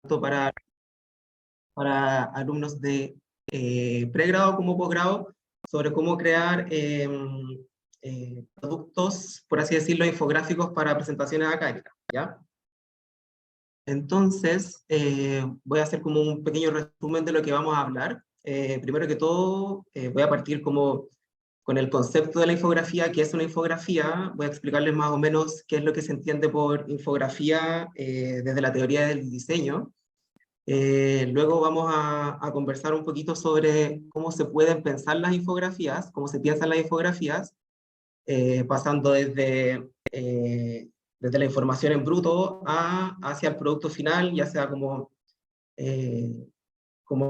tanto para alumnos de pregrado como posgrado, sobre cómo crear productos, por así decirlo, infográficos para presentaciones académicas, ¿ya? Entonces, voy a hacer como un pequeño resumen de lo que vamos a hablar. Primero que todo, voy a partir como con el concepto de la infografía. ¿Qué es una infografía? Voy a explicarles más o menos qué es lo que se entiende por infografía desde la teoría del diseño. Luego vamos a conversar un poquito sobre cómo se pueden pensar las infografías, cómo se piensan las infografías, pasando desde la información en bruto hacia el producto final, ya sea como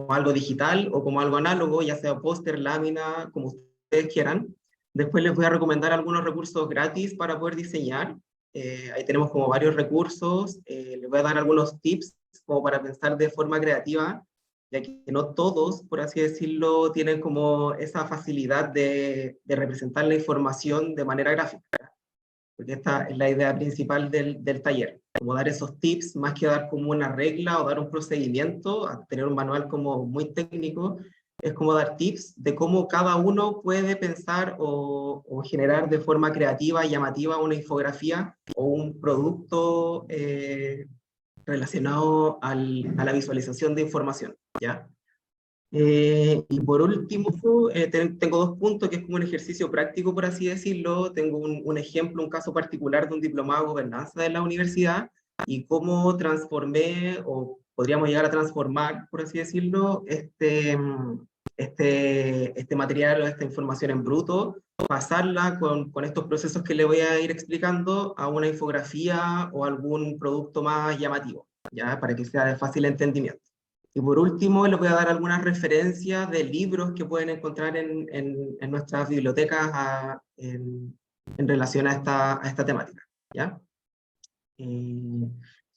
algo digital o como algo análogo, ya sea póster, lámina, como ustedes quieran. Después les voy a recomendar algunos recursos gratis para poder diseñar. Ahí tenemos como varios recursos. Les voy a dar algunos tips como para pensar de forma creativa, ya que no todos, por así decirlo, tienen como esa facilidad de representar la información de manera gráfica, porque esta es la idea principal del taller, como dar esos tips, más que dar como una regla o dar un procedimiento, a tener un manual como muy técnico, es como dar tips de cómo cada uno puede pensar o generar de forma creativa y llamativa una infografía o un producto relacionado a la visualización de información, ¿ya? Y por último, tengo dos puntos que es como un ejercicio práctico, por así decirlo. Tengo un ejemplo, un caso particular de un diplomado de gobernanza de la universidad y cómo transformé, o podríamos llegar a transformar, por así decirlo, este material o esta información en bruto, pasarla con estos procesos que le voy a ir explicando a una infografía o algún producto más llamativo, ¿ya? Para que sea de fácil entendimiento. Y por último, les voy a dar algunas referencias de libros que pueden encontrar en nuestras bibliotecas en relación a esta temática, ¿ya?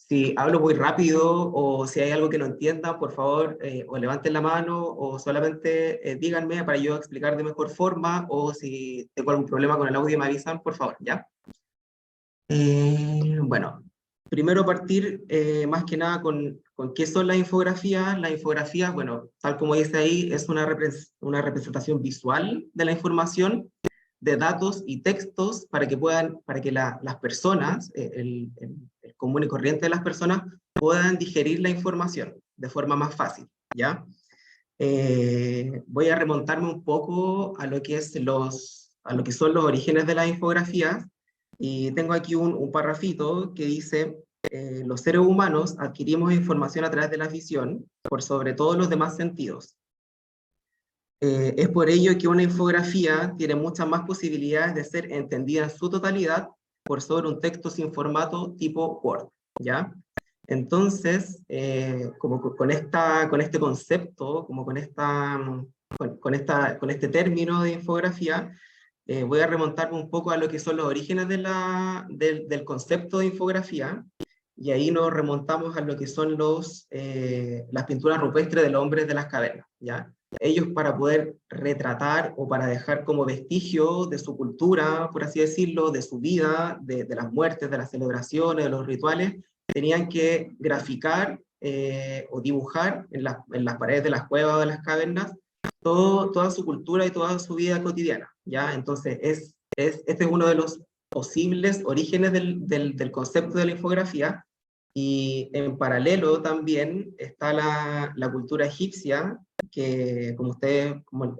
Si hablo muy rápido o si hay algo que no entiendan, por favor, o levanten la mano o solamente díganme para yo explicar de mejor forma, o si tengo algún problema con el audio me avisan, por favor, ¿ya? Bueno, primero partir más que nada con qué son las infografías. Las infografías, bueno, tal como dice ahí, es una representación visual de la información, de datos y textos para que las personas, el común y corriente de las personas, puedan digerir la información de forma más fácil, ¿ya? Voy a remontarme un poco a lo que son los orígenes de las infografías, y tengo aquí un parrafito que dice: los seres humanos adquirimos información a través de la visión, por sobre todos los demás sentidos. Es por ello que una infografía tiene muchas más posibilidades de ser entendida en su totalidad por sobre un texto sin formato tipo Word, ¿ya? Entonces, como con este concepto, como con este término de infografía, voy a remontarme un poco a lo que son los orígenes del concepto de infografía, y ahí nos remontamos a lo que son las pinturas rupestres de los hombres de las cavernas, ¿ya? Ellos, para poder retratar o para dejar como vestigio de su cultura, por así decirlo, de su vida, de las muertes, de las celebraciones, de los rituales, tenían que graficar o dibujar en las paredes de las cuevas o de las cavernas toda su cultura y toda su vida cotidiana, ¿ya? Entonces, este es uno de los posibles orígenes del concepto de la infografía. Y en paralelo también está la cultura egipcia, que como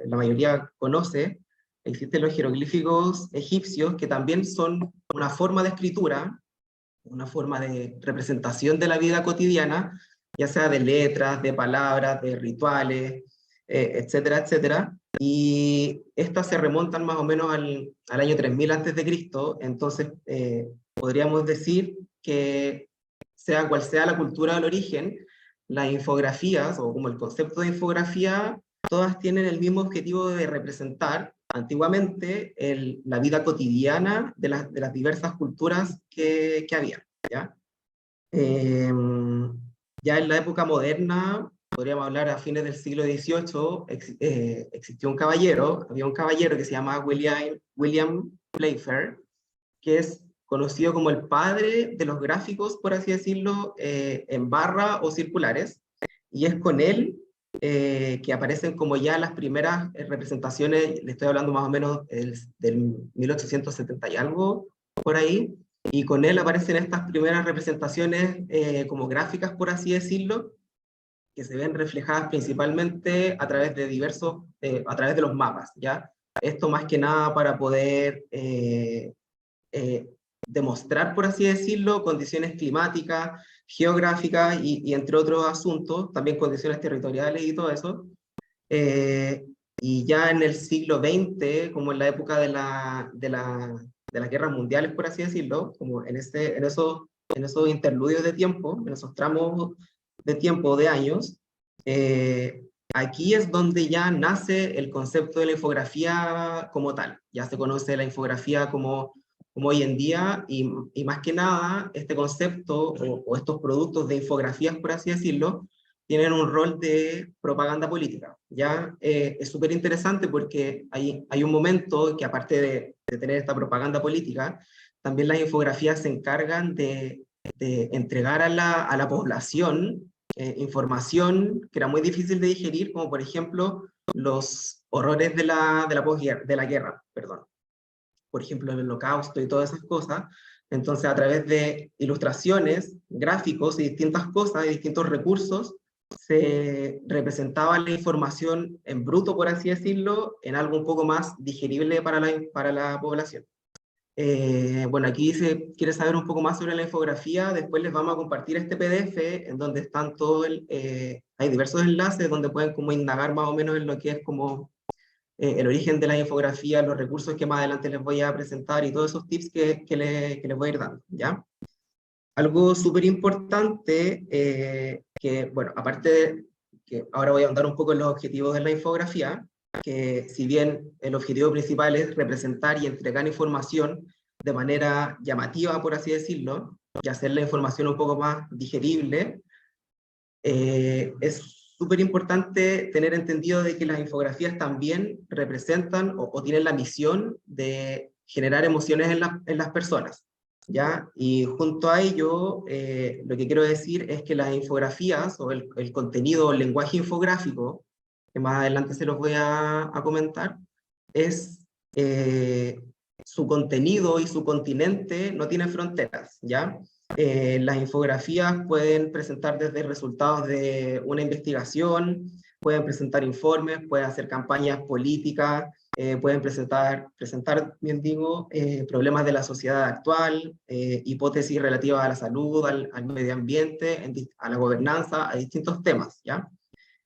la mayoría conoce, existen los jeroglíficos egipcios, que también son una forma de escritura, una forma de representación de la vida cotidiana, ya sea de letras, de palabras, de rituales, etcétera, etcétera. Y estas se remontan más o menos al año 3000 antes de Cristo. Entonces podríamos decir que, sea cual sea la cultura del origen, las infografías, o como el concepto de infografía, todas tienen el mismo objetivo de representar antiguamente la vida cotidiana de las diversas culturas que había, ¿ya? Ya en la época moderna, podríamos hablar a fines del siglo XVIII, existió había un caballero que se llamaba William Playfair, que es conocido como el padre de los gráficos, por así decirlo, en barra o circulares, y es con él que aparecen como ya las primeras representaciones, le estoy hablando más o menos del 1870 y algo, por ahí, y con él aparecen estas primeras representaciones como gráficas, por así decirlo, que se ven reflejadas principalmente a través de a través de los mapas, ¿ya? Esto más que nada para poder eh, demostrar, por así decirlo, condiciones climáticas, geográficas y entre otros asuntos, también condiciones territoriales y todo eso. Y ya en el siglo XX, como en la época de las guerras mundiales, por así decirlo, como en esos interludios de tiempo, en esos tramos de tiempo, de años, aquí es donde ya nace el concepto de la infografía como tal. Ya se conoce la infografía como hoy en día, y más que nada, este concepto o estos productos de infografías, por así decirlo, tienen un rol de propaganda política. ¿Ya? Es súper interesante porque hay un momento que aparte de tener esta propaganda política, también las infografías se encargan de entregar a la población información que era muy difícil de digerir, como por ejemplo los horrores de la guerra, perdón. Por ejemplo, el holocausto y todas esas cosas. Entonces, a través de ilustraciones, gráficos y distintas cosas y distintos recursos, se representaba la información en bruto, por así decirlo, en algo un poco más digerible para la población. Bueno, aquí si quiere saber un poco más sobre la infografía, después les vamos a compartir este PDF en donde están hay diversos enlaces donde pueden como indagar más o menos en lo que es como el origen de la infografía, los recursos que más adelante les voy a presentar y todos esos tips que les voy a ir dando, ¿ya? Algo súper importante, que, bueno, aparte de que ahora voy a ahondar un poco en los objetivos de la infografía, que si bien el objetivo principal es representar y entregar información de manera llamativa, por así decirlo, y hacer la información un poco más digerible, es súper importante tener entendido de que las infografías también representan o tienen la misión de generar emociones en las personas, ¿ya? Y junto a ello, lo que quiero decir es que las infografías o el contenido, el lenguaje infográfico, que más adelante se los voy a comentar, es su contenido y su continente no tienen fronteras, ¿ya? Las infografías pueden presentar desde resultados de una investigación, pueden presentar informes, pueden hacer campañas políticas, pueden presentar, bien digo, problemas de la sociedad actual, hipótesis relativas a la salud, al medio ambiente, a la gobernanza, a distintos temas, ¿ya?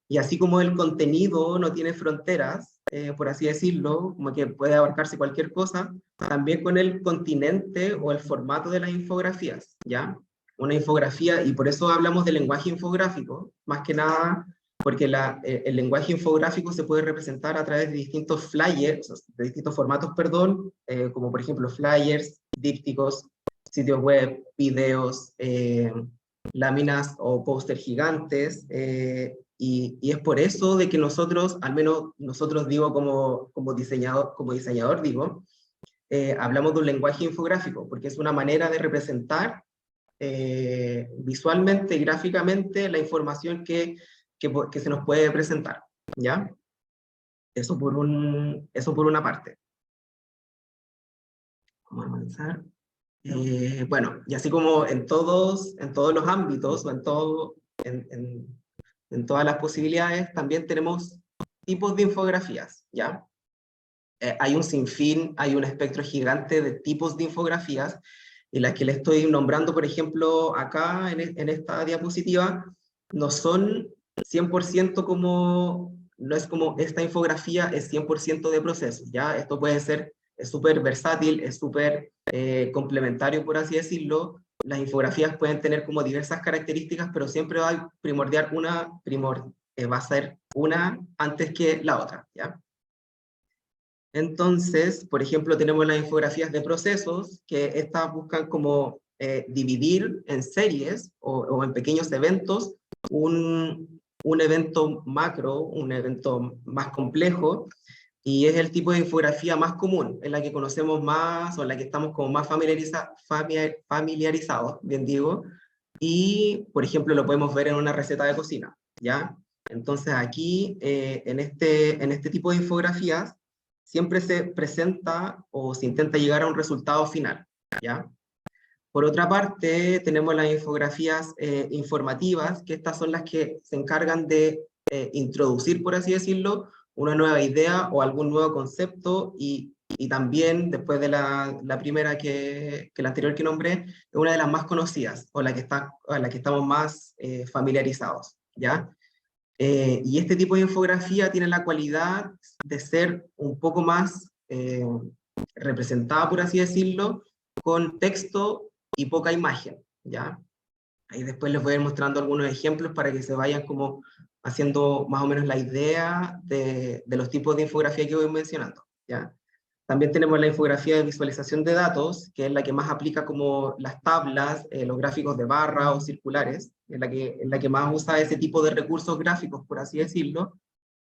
Y así como el contenido no tiene fronteras, por así decirlo, como que puede abarcarse cualquier cosa, también con el continente o el formato de las infografías, ¿ya? Una infografía, y por eso hablamos de lenguaje infográfico, más que nada porque el lenguaje infográfico se puede representar a través de distintos flyers, de distintos formatos, perdón, como por ejemplo flyers, dípticos, sitios web, videos, láminas o póster gigantes, y es por eso de que nosotros, al menos nosotros digo como diseñador digo, hablamos de un lenguaje infográfico, porque es una manera de representar visualmente y gráficamente la información que se nos puede presentar, ¿ya? Eso por una parte. Vamos a avanzar. Bueno, y así como en todos los ámbitos, o en todas las posibilidades, también tenemos tipos de infografías, ¿ya? Hay un sinfín, hay un espectro gigante de tipos de infografías, y las que le estoy nombrando, por ejemplo, acá en esta diapositiva, no son 100% no es como esta infografía es 100% de procesos, ¿ya? Esto puede ser, es súper versátil, es súper complementario, por así decirlo. Las infografías pueden tener como diversas características, pero siempre va a va a ser una antes que la otra, ¿ya? Entonces, por ejemplo, tenemos las infografías de procesos, que estas buscan como dividir en series o en pequeños eventos un evento macro, un evento más complejo, y es el tipo de infografía más común, en la que conocemos más, o en la que estamos como más familiarizados, bien digo, y, por ejemplo, lo podemos ver en una receta de cocina, ¿ya? Entonces aquí, en este tipo de infografías, siempre se presenta o se intenta llegar a un resultado final, ¿ya? Por otra parte, tenemos las infografías informativas, que estas son las que se encargan de introducir, por así decirlo, una nueva idea o algún nuevo concepto, y también, después de la primera que la anterior que nombré, es una de las más conocidas, o a la que estamos más familiarizados, ¿ya? Y este tipo de infografía tiene la cualidad de ser un poco más representada, por así decirlo, con texto y poca imagen, ¿ya? Ahí después les voy a ir mostrando algunos ejemplos para que se vayan como haciendo más o menos la idea de los tipos de infografía que voy mencionando, ¿ya? También tenemos la infografía de visualización de datos, que es la que más aplica como las tablas, los gráficos de barra o circulares, es la que más usa ese tipo de recursos gráficos, por así decirlo.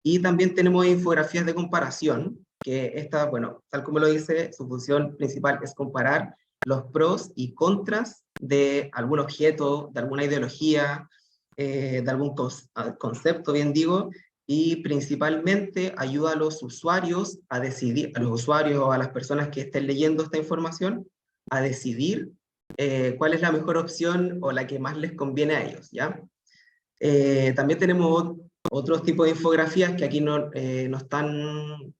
Y también tenemos infografías de comparación, que esta, bueno, tal como lo dice, su función principal es comparar los pros y contras de algún objeto, de alguna ideología, de algún concepto, bien digo, y principalmente ayuda a los usuarios a decidir, a los usuarios o a las personas que estén leyendo esta información, a decidir cuál es la mejor opción o la que más les conviene a ellos, ¿ya? También tenemos otros tipos de infografías que aquí no están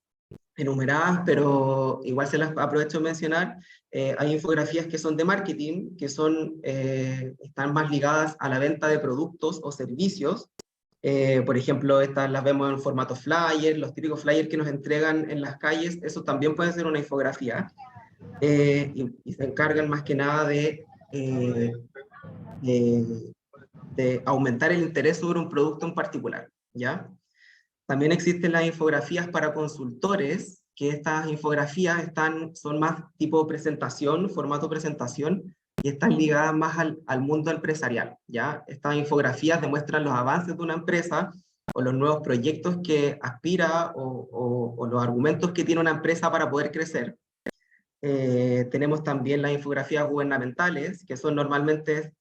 enumeradas, pero igual se las aprovecho de mencionar. Hay infografías que son de marketing, que están más ligadas a la venta de productos o servicios. Por ejemplo, estas las vemos en formato flyer, los típicos flyers que nos entregan en las calles, eso también puede ser una infografía. Y se encargan más que nada de de aumentar el interés sobre un producto en particular, ¿ya? También existen las infografías para consultores, que estas infografías son más tipo presentación, formato presentación, y están ligadas más al mundo empresarial, ¿ya? Estas infografías demuestran los avances de una empresa, o los nuevos proyectos que aspira, o los argumentos que tiene una empresa para poder crecer. Tenemos también las infografías gubernamentales, que son normalmente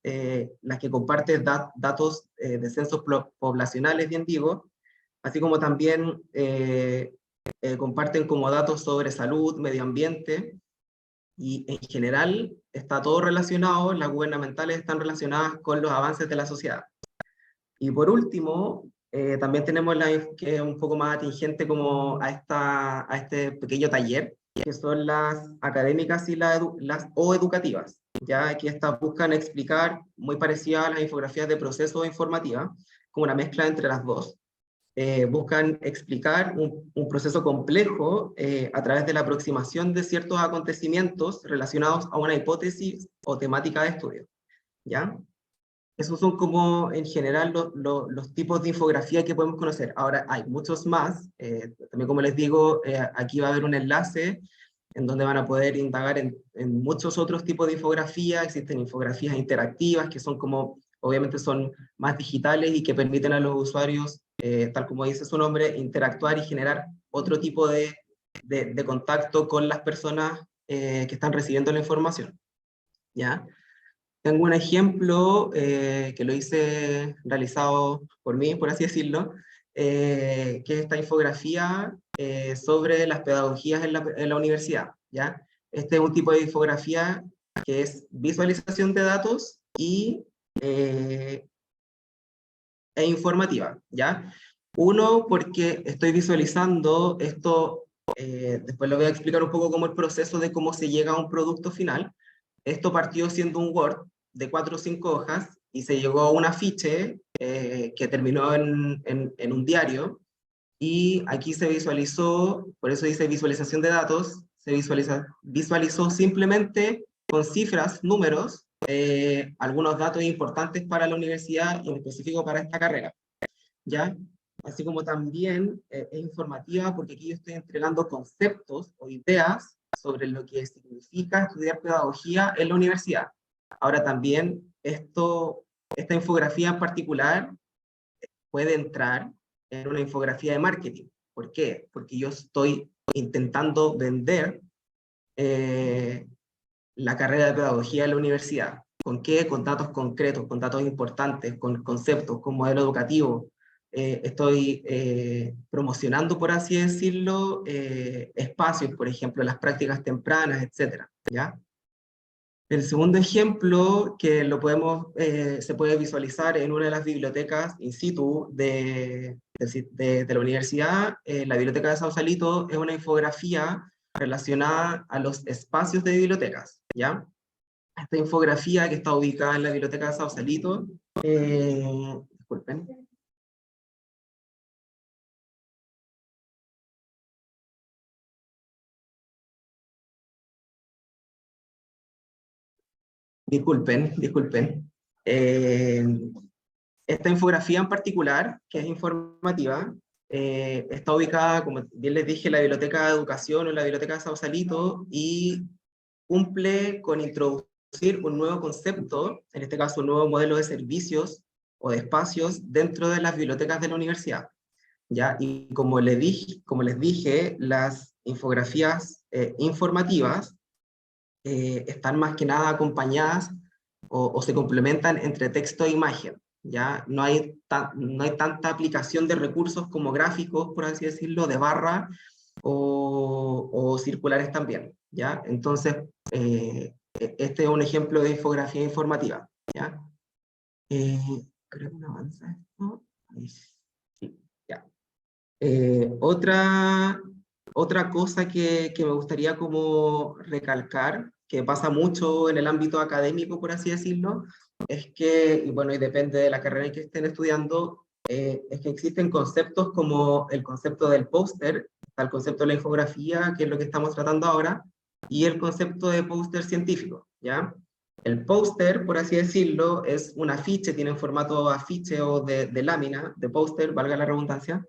las que comparten datos de censos poblacionales, bien digo, así como también comparten como datos sobre salud, medio ambiente, y en general está todo relacionado, las gubernamentales están relacionadas con los avances de la sociedad. Y por último, también tenemos que es un poco más atingente como a este pequeño taller, que son las académicas y las o educativas, ya que estas buscan explicar, muy parecidas a las infografías de proceso informativa, como una mezcla entre las dos. Buscan explicar un proceso complejo a través de la aproximación de ciertos acontecimientos relacionados a una hipótesis o temática de estudio, ¿ya? Esos son como en general los tipos de infografía que podemos conocer. Ahora hay muchos más, también como les digo, aquí va a haber un enlace en donde van a poder indagar en muchos otros tipos de infografía. Existen infografías interactivas que son como, obviamente son más digitales y que permiten a los usuarios, tal como dice su nombre, interactuar y generar otro tipo de contacto con las personas que están recibiendo la información, ¿ya? Tengo un ejemplo que lo hice realizado por mí, por así decirlo, que es esta infografía sobre las pedagogías en la universidad, ¿ya? Este es un tipo de infografía que es visualización de datos eh, e informativa, ¿ya? Uno, porque estoy visualizando esto, después lo voy a explicar un poco como el proceso de cómo se llega a un producto final. Esto partió siendo un Word de 4 o 5 hojas y se llegó a un afiche que terminó en un diario, y aquí se visualizó, por eso dice visualización de datos, visualizó simplemente con cifras, números, algunos datos importantes para la universidad y en específico para esta carrera, ¿ya? Así como también es informativa porque aquí yo estoy entregando conceptos o ideas sobre lo que significa estudiar pedagogía en la universidad. Ahora también esta infografía en particular puede entrar en una infografía de marketing, ¿Por qué? Porque yo estoy intentando vender la carrera de pedagogía de la universidad. ¿Con qué? Con datos concretos, con datos importantes, con conceptos, con modelo educativo. Estoy promocionando, por así decirlo, espacios, por ejemplo, las prácticas tempranas, etcétera, ¿ya? El segundo ejemplo, que lo podemos, se puede visualizar en una de las bibliotecas in situ de la universidad. La biblioteca de Sausalito es una infografía relacionada a los espacios de bibliotecas, ¿ya? Esta infografía que está ubicada en la biblioteca de Sausalito, disculpen, disculpen. Eh, Esta infografía en particular, que es informativa, está ubicada, como bien les dije, en la Biblioteca de Educación o en la Biblioteca de Sausalito, y cumple con introducir un nuevo concepto, en este caso un nuevo modelo de servicios o de espacios dentro de las bibliotecas de la universidad, ¿ya? Y como les dije, las infografías informativas están más que nada acompañadas o se complementan entre texto e imagen, ¿ya? No hay tanta aplicación de recursos como gráficos, por así decirlo, de barra o circulares también, ¿ya? Entonces, este es un ejemplo de infografía informativa, ¿ya? Eh, Creo que no avanza esto. Ahí sí, ya. Otra cosa que me gustaría como recalcar, que pasa mucho en el ámbito académico, por así decirlo, es que, y bueno, y depende de la carrera en que estén estudiando, es que existen conceptos como el concepto del póster, está el concepto de la infografía, que es lo que estamos tratando ahora, y el concepto de póster científico, ¿ya? El póster, por así decirlo, es un afiche, tiene un formato afiche o de lámina, de póster, valga la redundancia,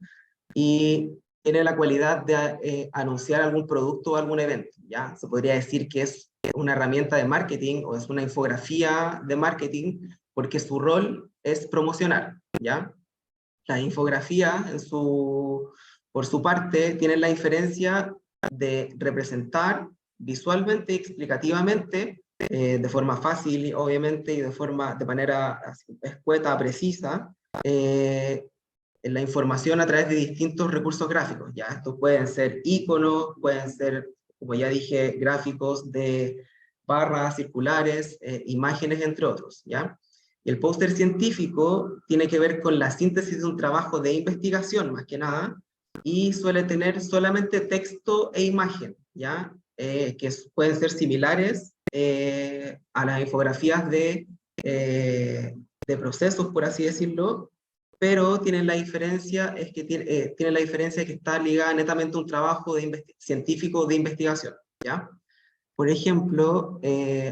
y tiene la cualidad de anunciar algún producto o algún evento, ¿ya? Se podría decir que es una herramienta de marketing o es una infografía de marketing porque su rol es promocionar, ¿ya? La infografía, por su parte, tiene la diferencia de representar visualmente y explicativamente, de forma fácil, obviamente, y de manera escueta, precisa, la información a través de distintos recursos gráficos. ¿Ya? Estos pueden ser iconos, pueden ser, como ya dije, gráficos de barras circulares, imágenes, entre otros. ¿Ya? Y el póster científico tiene que ver con la síntesis de un trabajo de investigación, más que nada, y suele tener solamente texto e imagen, ¿ya? Pueden ser similares a las infografías de procesos, por así decirlo, pero tienen la diferencia, es que tiene la diferencia que está ligada netamente a un trabajo científico de investigación, ¿ya? Por ejemplo,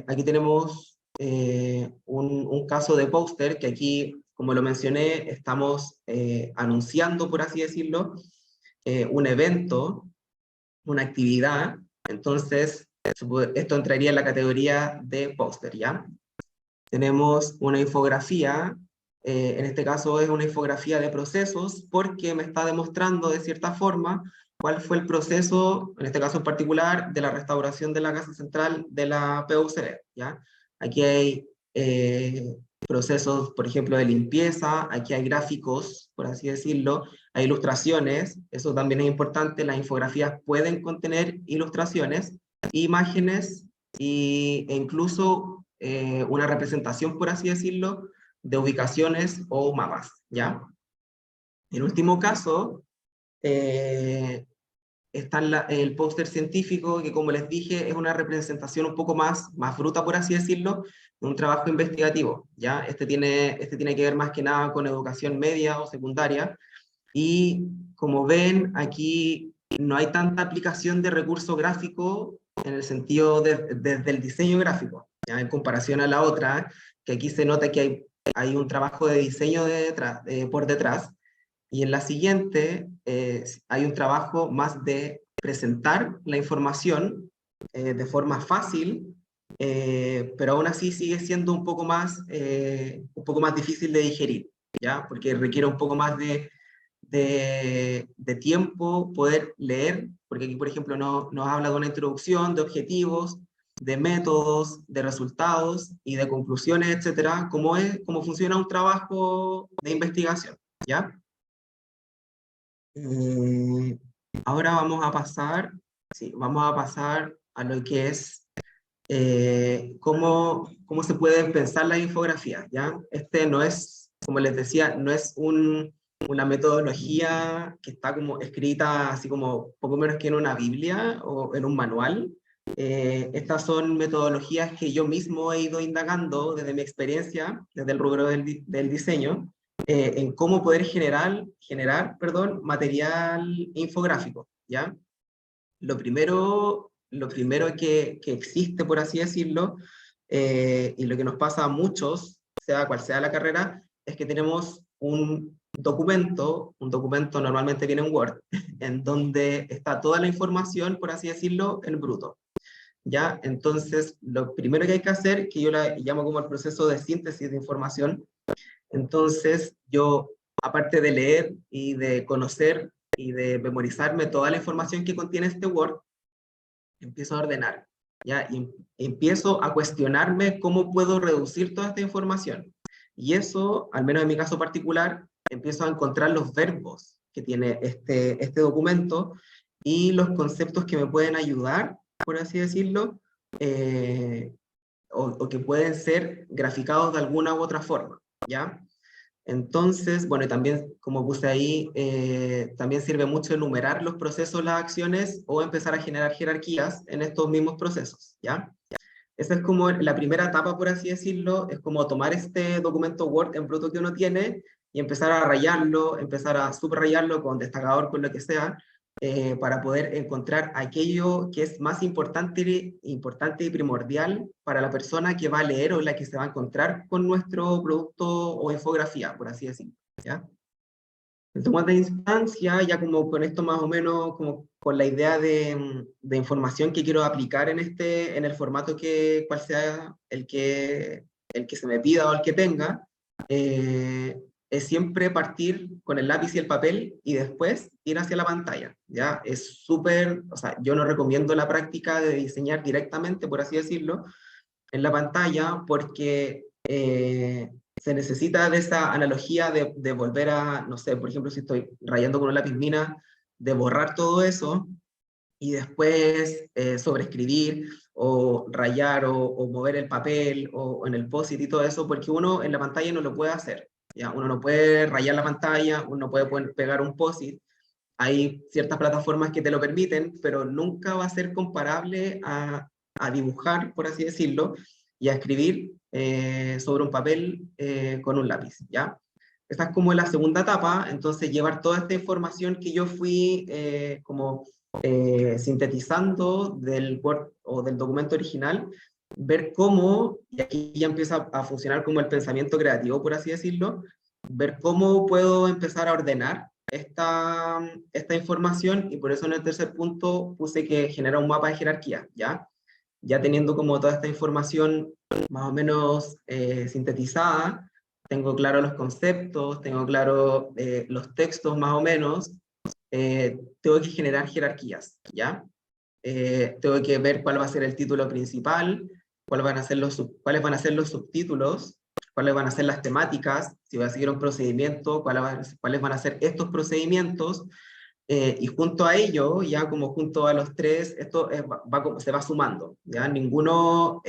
aquí tenemos un caso de póster que aquí, como lo mencioné, estamos anunciando, por así decirlo, un evento, una actividad. Entonces, esto entraría en la categoría de póster, ¿ya? Tenemos una infografía, en este caso es una infografía de procesos, porque me está demostrando de cierta forma cuál fue el proceso, en este caso en particular, de la restauración de la casa central de la PUCB, ¿ya? Aquí hay procesos, por ejemplo, de limpieza, aquí hay gráficos, por así decirlo, hay ilustraciones, eso también es importante, las infografías pueden contener ilustraciones, imágenes e incluso una representación, por así decirlo, de ubicaciones o mapas, ¿ya? En último caso, está el póster científico, que como les dije, es una representación un poco más bruta, por así decirlo, de un trabajo investigativo, ¿ya? Este tiene que ver más que nada con educación media o secundaria, y como ven, aquí no hay tanta aplicación de recurso gráfico en el sentido desde el diseño gráfico, ¿ya? En comparación a la otra, que aquí se nota que hay un trabajo de diseño por detrás, y en la siguiente hay un trabajo más de presentar la información de forma fácil, pero aún así sigue siendo un poco más difícil de digerir, ¿ya? Porque requiere un poco más de tiempo poder leer, porque aquí, por ejemplo, nos habla de una introducción, de objetivos, de métodos, de resultados y de conclusiones, etcétera, cómo funciona un trabajo de investigación, ¿ya? Ahora vamos a pasar a lo que es cómo se pueden pensar las infografías, ¿ya? Este no es, como les decía, no es una metodología que está como escrita así como poco menos que en una Biblia o en un manual. Estas son metodologías que yo mismo he ido indagando desde mi experiencia, desde el rubro del diseño, en cómo poder generar material infográfico, ¿ya? Lo primero que existe, por así decirlo, y lo que nos pasa a muchos, sea cual sea la carrera, es que tenemos un documento normalmente viene en Word, en donde está toda la información, por así decirlo, en bruto. ¿Ya? Entonces, lo primero que hay que hacer, que yo la llamo como el proceso de síntesis de información, entonces yo, aparte de leer y de conocer y de memorizarme toda la información que contiene este Word, empiezo a ordenar, ¿ya? Y empiezo a cuestionarme cómo puedo reducir toda esta información. Y eso, al menos en mi caso particular, empiezo a encontrar los verbos que tiene este documento y los conceptos que me pueden ayudar, por así decirlo, o que pueden ser graficados de alguna u otra forma, ¿ya? Entonces, bueno, y también, como puse ahí, también sirve mucho enumerar los procesos, las acciones, o empezar a generar jerarquías en estos mismos procesos, ¿ya? Esa es como la primera etapa, por así decirlo, es como tomar este documento Word en bruto que uno tiene y empezar a rayarlo, empezar a subrayarlo con destacador, con lo que sea, para poder encontrar aquello que es más importante y primordial para la persona que va a leer o la que se va a encontrar con nuestro producto o infografía, por así decirlo, ¿ya? En toma de instancia, ya como con esto más o menos, como con la idea de información que quiero aplicar en el formato cual sea el que se me pida o el que tenga, es siempre partir con el lápiz y el papel y después ir hacia la pantalla, ¿ya? Es súper, o sea, yo no recomiendo la práctica de diseñar directamente, por así decirlo, en la pantalla porque se necesita de esa analogía de volver a, no sé, por ejemplo, si estoy rayando con un lápiz mina, de borrar todo eso y después sobreescribir o rayar o mover el papel o en el post-it y todo eso, porque uno en la pantalla no lo puede hacer. ¿Ya? Uno no puede rayar la pantalla, uno no puede pegar un post-it. Hay ciertas plataformas que te lo permiten, pero nunca va a ser comparable a dibujar, por así decirlo, y a escribir sobre un papel con un lápiz, ¿ya? Esta es como la segunda etapa, entonces llevar toda esta información que yo fui sintetizando del Word o del documento original, ver cómo, y aquí ya empieza a funcionar como el pensamiento creativo, por así decirlo, ver cómo puedo empezar a ordenar esta información, y por eso en el tercer punto puse que genera un mapa de jerarquía, ¿ya? Ya teniendo como toda esta información más o menos sintetizada, tengo claro los conceptos, tengo claro los textos más o menos, tengo que generar jerarquías, ¿ya? Tengo que ver cuál va a ser el título principal, cuáles van a ser los subtítulos, cuáles van a ser las temáticas, si voy a seguir un procedimiento, cuáles van a ser estos procedimientos, y junto a ello, ya como junto a los tres, esto se va sumando, ¿ya? Ningún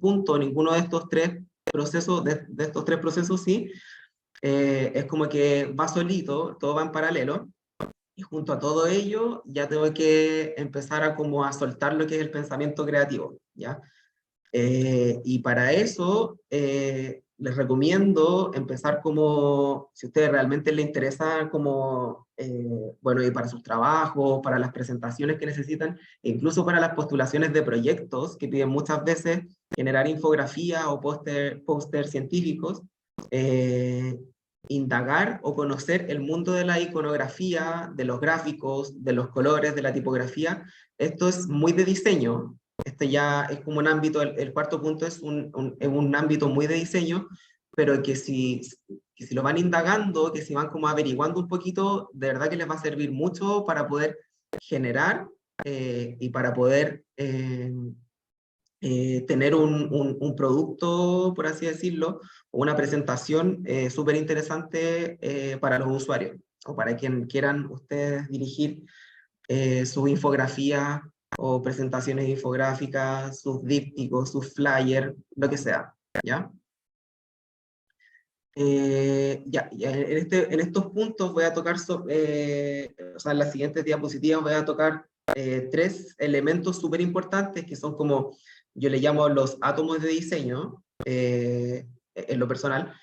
punto, ninguno de estos tres procesos, de estos tres procesos sí, es como que va solito, todo va en paralelo, y junto a todo ello, ya tengo que empezar a como a soltar lo que es el pensamiento creativo, ¿ya? Y para eso, les recomiendo empezar como, si a ustedes realmente les interesa como, bueno, y para sus trabajos, para las presentaciones que necesitan, e incluso para las postulaciones de proyectos que piden muchas veces generar infografía o póster científicos, eh, indagar o conocer el mundo de la iconografía, de los gráficos, de los colores, de la tipografía. Esto es muy de diseño. Este ya es como un ámbito, el cuarto punto es un ámbito muy de diseño, pero que si que si lo van indagando, que si van como averiguando un poquito, de verdad que les va a servir mucho para poder generar y para poder tener un producto, por así decirlo, o una presentación súper interesante para los usuarios, o para quien quieran ustedes dirigir sus infografías o presentaciones infográficas, sus dípticos, sus flyers, lo que sea, ¿ya? Ya, en estos puntos voy a tocar, o sea, en las siguientes diapositivas voy a tocar tres elementos súper importantes que son como, yo le llamo los átomos de diseño, en lo personal,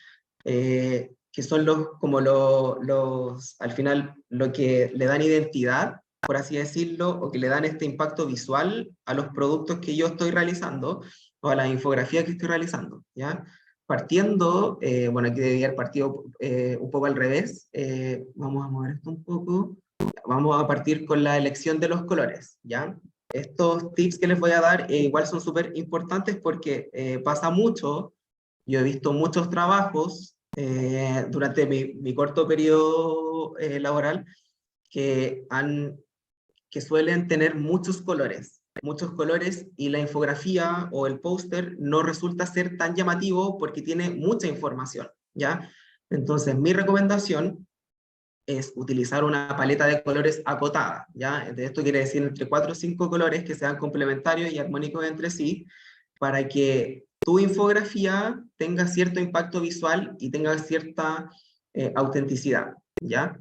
que son como al final, lo que le dan identidad, por así decirlo, o que le dan este impacto visual a los productos que yo estoy realizando, o a la infografía que estoy realizando, ¿ya? Partiendo, bueno, aquí debería haber partido un poco al revés, vamos a mover esto un poco, vamos a partir con la elección de los colores, ¿ya? Estos tips que les voy a dar igual son súper importantes porque pasa mucho, yo he visto muchos trabajos durante mi corto periodo laboral que, que suelen tener muchos colores y la infografía o el póster no resulta ser tan llamativo porque tiene mucha información, ¿ya? Entonces, mi recomendación es utilizar una paleta de colores acotada, ¿ya? De esto quiere decir entre 4 o 5 colores que sean complementarios y armónicos entre sí, para que tu infografía tenga cierto impacto visual y tenga cierta autenticidad, ¿ya?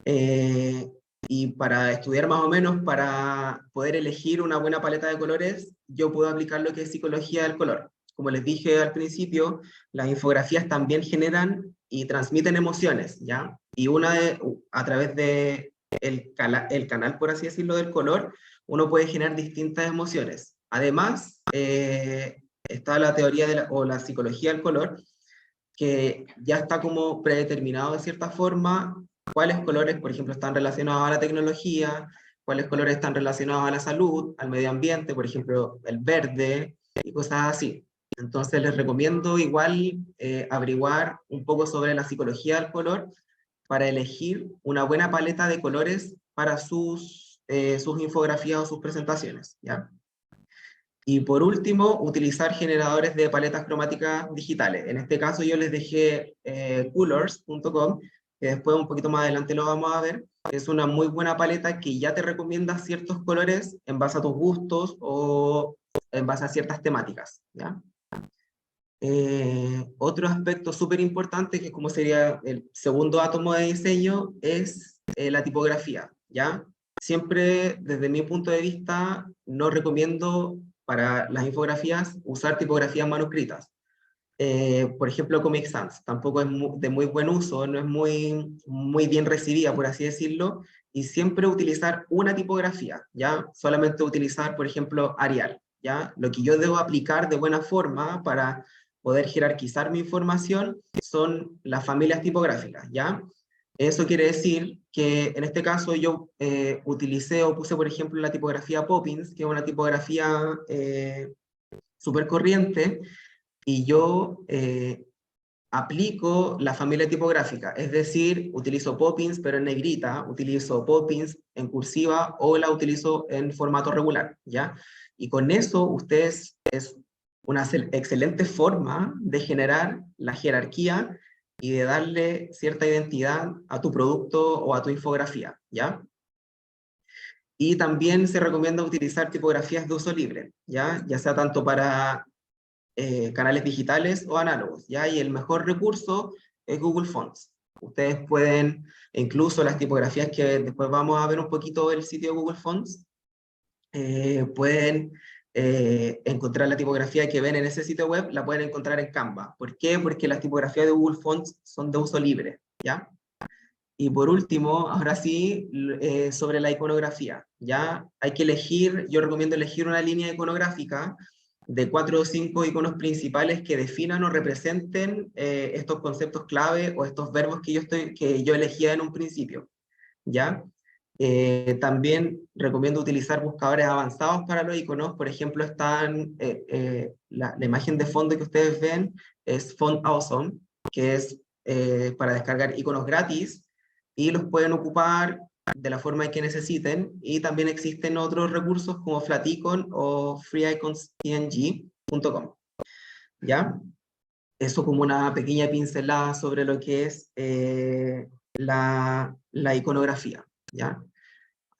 Eh, y para estudiar más o menos, para poder elegir una buena paleta de colores, yo puedo aplicar lo que es psicología del color. Como les dije al principio, las infografías también generan y transmiten emociones, ¿ya? Y a través de el canal, por así decirlo, del color, uno puede generar distintas emociones. Además, está la teoría o la psicología del color, que ya está como predeterminado de cierta forma cuáles colores, por ejemplo, están relacionados a la tecnología, cuáles colores están relacionados a la salud, al medio ambiente, por ejemplo, el verde y cosas así. Entonces les recomiendo igual averiguar un poco sobre la psicología del color para elegir una buena paleta de colores para sus infografías o sus presentaciones, ¿ya? Y por último, utilizar generadores de paletas cromáticas digitales. En este caso yo les dejé colors.com, que después un poquito más adelante lo vamos a ver. Es una muy buena paleta que ya te recomienda ciertos colores en base a tus gustos o en base a ciertas temáticas, ¿ya? Otro aspecto súper importante, que como sería el segundo átomo de diseño, es la tipografía, ¿ya? Siempre, desde mi punto de vista, no recomiendo para las infografías usar tipografías manuscritas. Por ejemplo, Comic Sans tampoco es de muy buen uso, no es muy bien recibida, por así decirlo, y siempre utilizar una tipografía, ¿ya? Solamente utilizar, por ejemplo, Arial, ¿ya? Lo que yo debo aplicar de buena forma para poder jerarquizar mi información son las familias tipográficas, ¿ya? Eso quiere decir que en este caso yo utilicé o puse, por ejemplo, la tipografía Poppins, que es una tipografía súper corriente, y yo aplico la familia tipográfica, es decir, utilizo Poppins pero en negrita, utilizo Poppins en cursiva o la utilizo en formato regular, ¿ya? Y con eso ustedes es una excelente forma de generar la jerarquía y de darle cierta identidad a tu producto o a tu infografía, ¿ya? Y también se recomienda utilizar tipografías de uso libre, ¿ya? Ya sea tanto para canales digitales o análogos, ¿ya? Y el mejor recurso es Google Fonts. Ustedes pueden, incluso las tipografías que después vamos a ver un poquito el sitio de Google Fonts, pueden encontrar la tipografía que ven en ese sitio web, la pueden encontrar en Canva. ¿Por qué? Porque las tipografías de Google Fonts son de uso libre, ¿ya? Y por último, ahora sí, sobre la iconografía, ¿ya? Hay que elegir, yo recomiendo elegir una línea iconográfica de 4 o 5 iconos principales que definan o representen estos conceptos clave o estos verbos que yo elegía en un principio, ¿ya? También recomiendo utilizar buscadores avanzados para los iconos, por ejemplo, la imagen de fondo que ustedes ven es Font Awesome, que es para descargar iconos gratis, y los pueden ocupar de la forma en que necesiten, y también existen otros recursos como Flaticon o freeicons.png.com, ¿ya? Eso como una pequeña pincelada sobre lo que es la iconografía, ¿ya?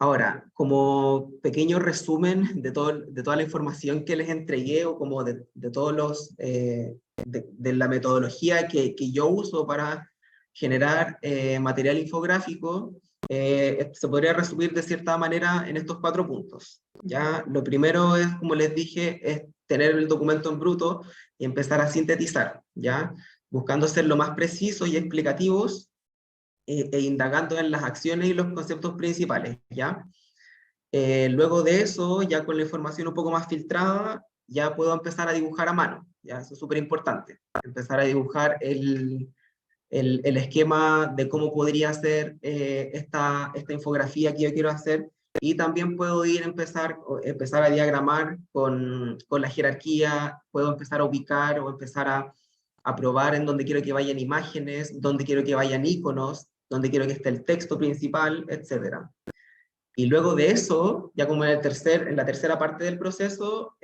Ahora, como pequeño resumen de toda la información que les entregué, o como de todos los, de la metodología que yo uso para generar material infográfico, se podría resumir de cierta manera en estos 4 puntos. ¿Ya? Lo primero es, como les dije, es tener el documento en bruto y empezar a sintetizar, ¿ya? Buscando ser lo más precisos y explicativos, e indagando en las acciones y los conceptos principales, ¿ya? Luego de eso, ya con la información un poco más filtrada, ya puedo empezar a dibujar a mano, ¿ya? Eso es súper importante, empezar a dibujar el esquema de cómo podría ser esta infografía que yo quiero hacer, y también puedo empezar a diagramar con la jerarquía, puedo empezar a ubicar o empezar a probar en dónde quiero que vayan imágenes, dónde quiero que vayan iconos, dónde quiero que esté el texto principal, etcétera. Y luego de eso, ya como en la tercera parte del proceso,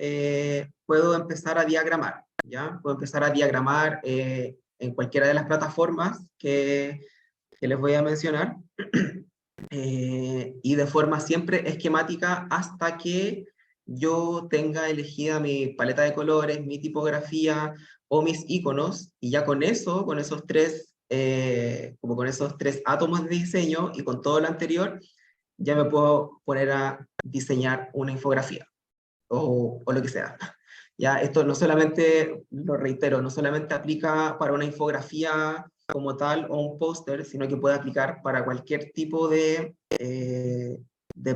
puedo empezar a diagramar, ¿ya? Puedo empezar a diagramar en cualquiera de las plataformas que les voy a mencionar, y de forma siempre esquemática hasta que yo tenga elegida mi paleta de colores, mi tipografía o mis iconos, y ya con eso, con esos como con esos 3 átomos de diseño y con todo lo anterior, ya me puedo poner a diseñar una infografía o lo que sea. Ya, esto no solamente, lo reitero, no solamente aplica para una infografía como tal o un póster, sino que puede aplicar para cualquier tipo de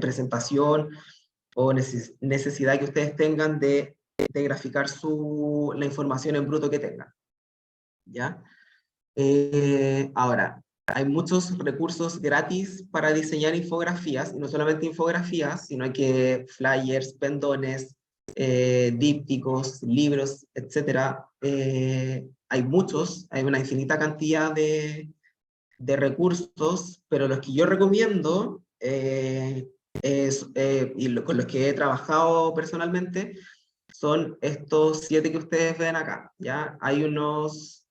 presentación o necesidad que ustedes tengan de graficar la información en bruto que tengan. ¿Ya? Ahora, hay muchos recursos gratis para diseñar infografías, y no solamente infografías, sino que flyers, pendones, dípticos, libros, etc. Hay muchos, hay una infinita cantidad de recursos, pero los que yo recomiendo, con los que he trabajado personalmente, son estos 7 que ustedes ven acá, ¿ya? Hay algunos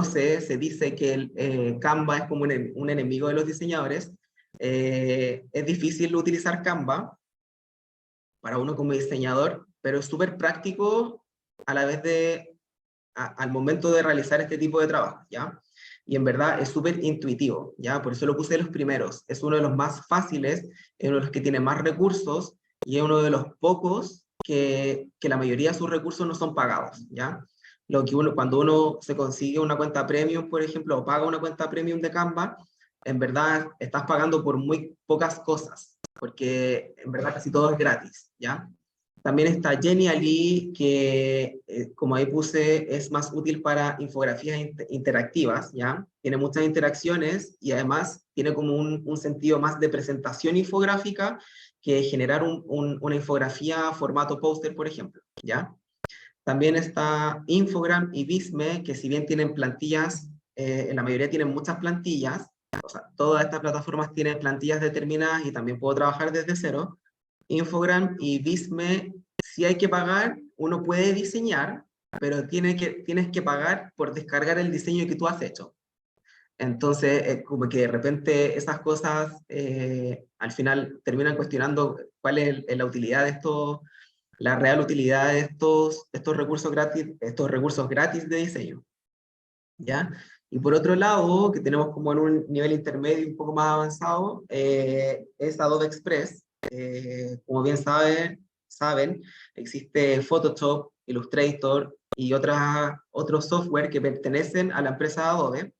se dice que Canva es como un enemigo de los diseñadores. Es difícil utilizar Canva para uno como diseñador, pero es súper práctico a la vez al momento de realizar este tipo de trabajo, ¿ya? Y en verdad es súper intuitivo, ¿ya? Por eso lo puse los primeros. Es uno de los más fáciles, es uno de los que tiene más recursos, y es uno de los pocos que la mayoría de sus recursos no son pagados, ¿ya? Cuando uno se consigue una cuenta premium, por ejemplo, o paga una cuenta premium de Canva, en verdad estás pagando por muy pocas cosas, porque en verdad casi todo es gratis, ¿ya? También está Genially, que como ahí puse, es más útil para infografías interactivas, ¿ya? Tiene muchas interacciones y además tiene como un sentido más de presentación infográfica que generar una infografía formato póster, por ejemplo, ¿ya? También está Infogram y Visme, que si bien tienen plantillas, en la mayoría tienen muchas plantillas, o sea, todas estas plataformas tienen plantillas determinadas y también puedo trabajar desde cero. Infogram y Visme, si hay que pagar, uno puede diseñar, pero tienes que pagar por descargar el diseño que tú has hecho. Entonces, como que de repente esas cosas al final terminan cuestionando cuál es la utilidad de la real utilidad de estos recursos gratis de diseño, ¿ya? Y por otro lado, que tenemos como en un nivel intermedio un poco más avanzado, es Adobe Express. Como bien saben, existe Photoshop, Illustrator y otros software que pertenecen a la empresa Adobe.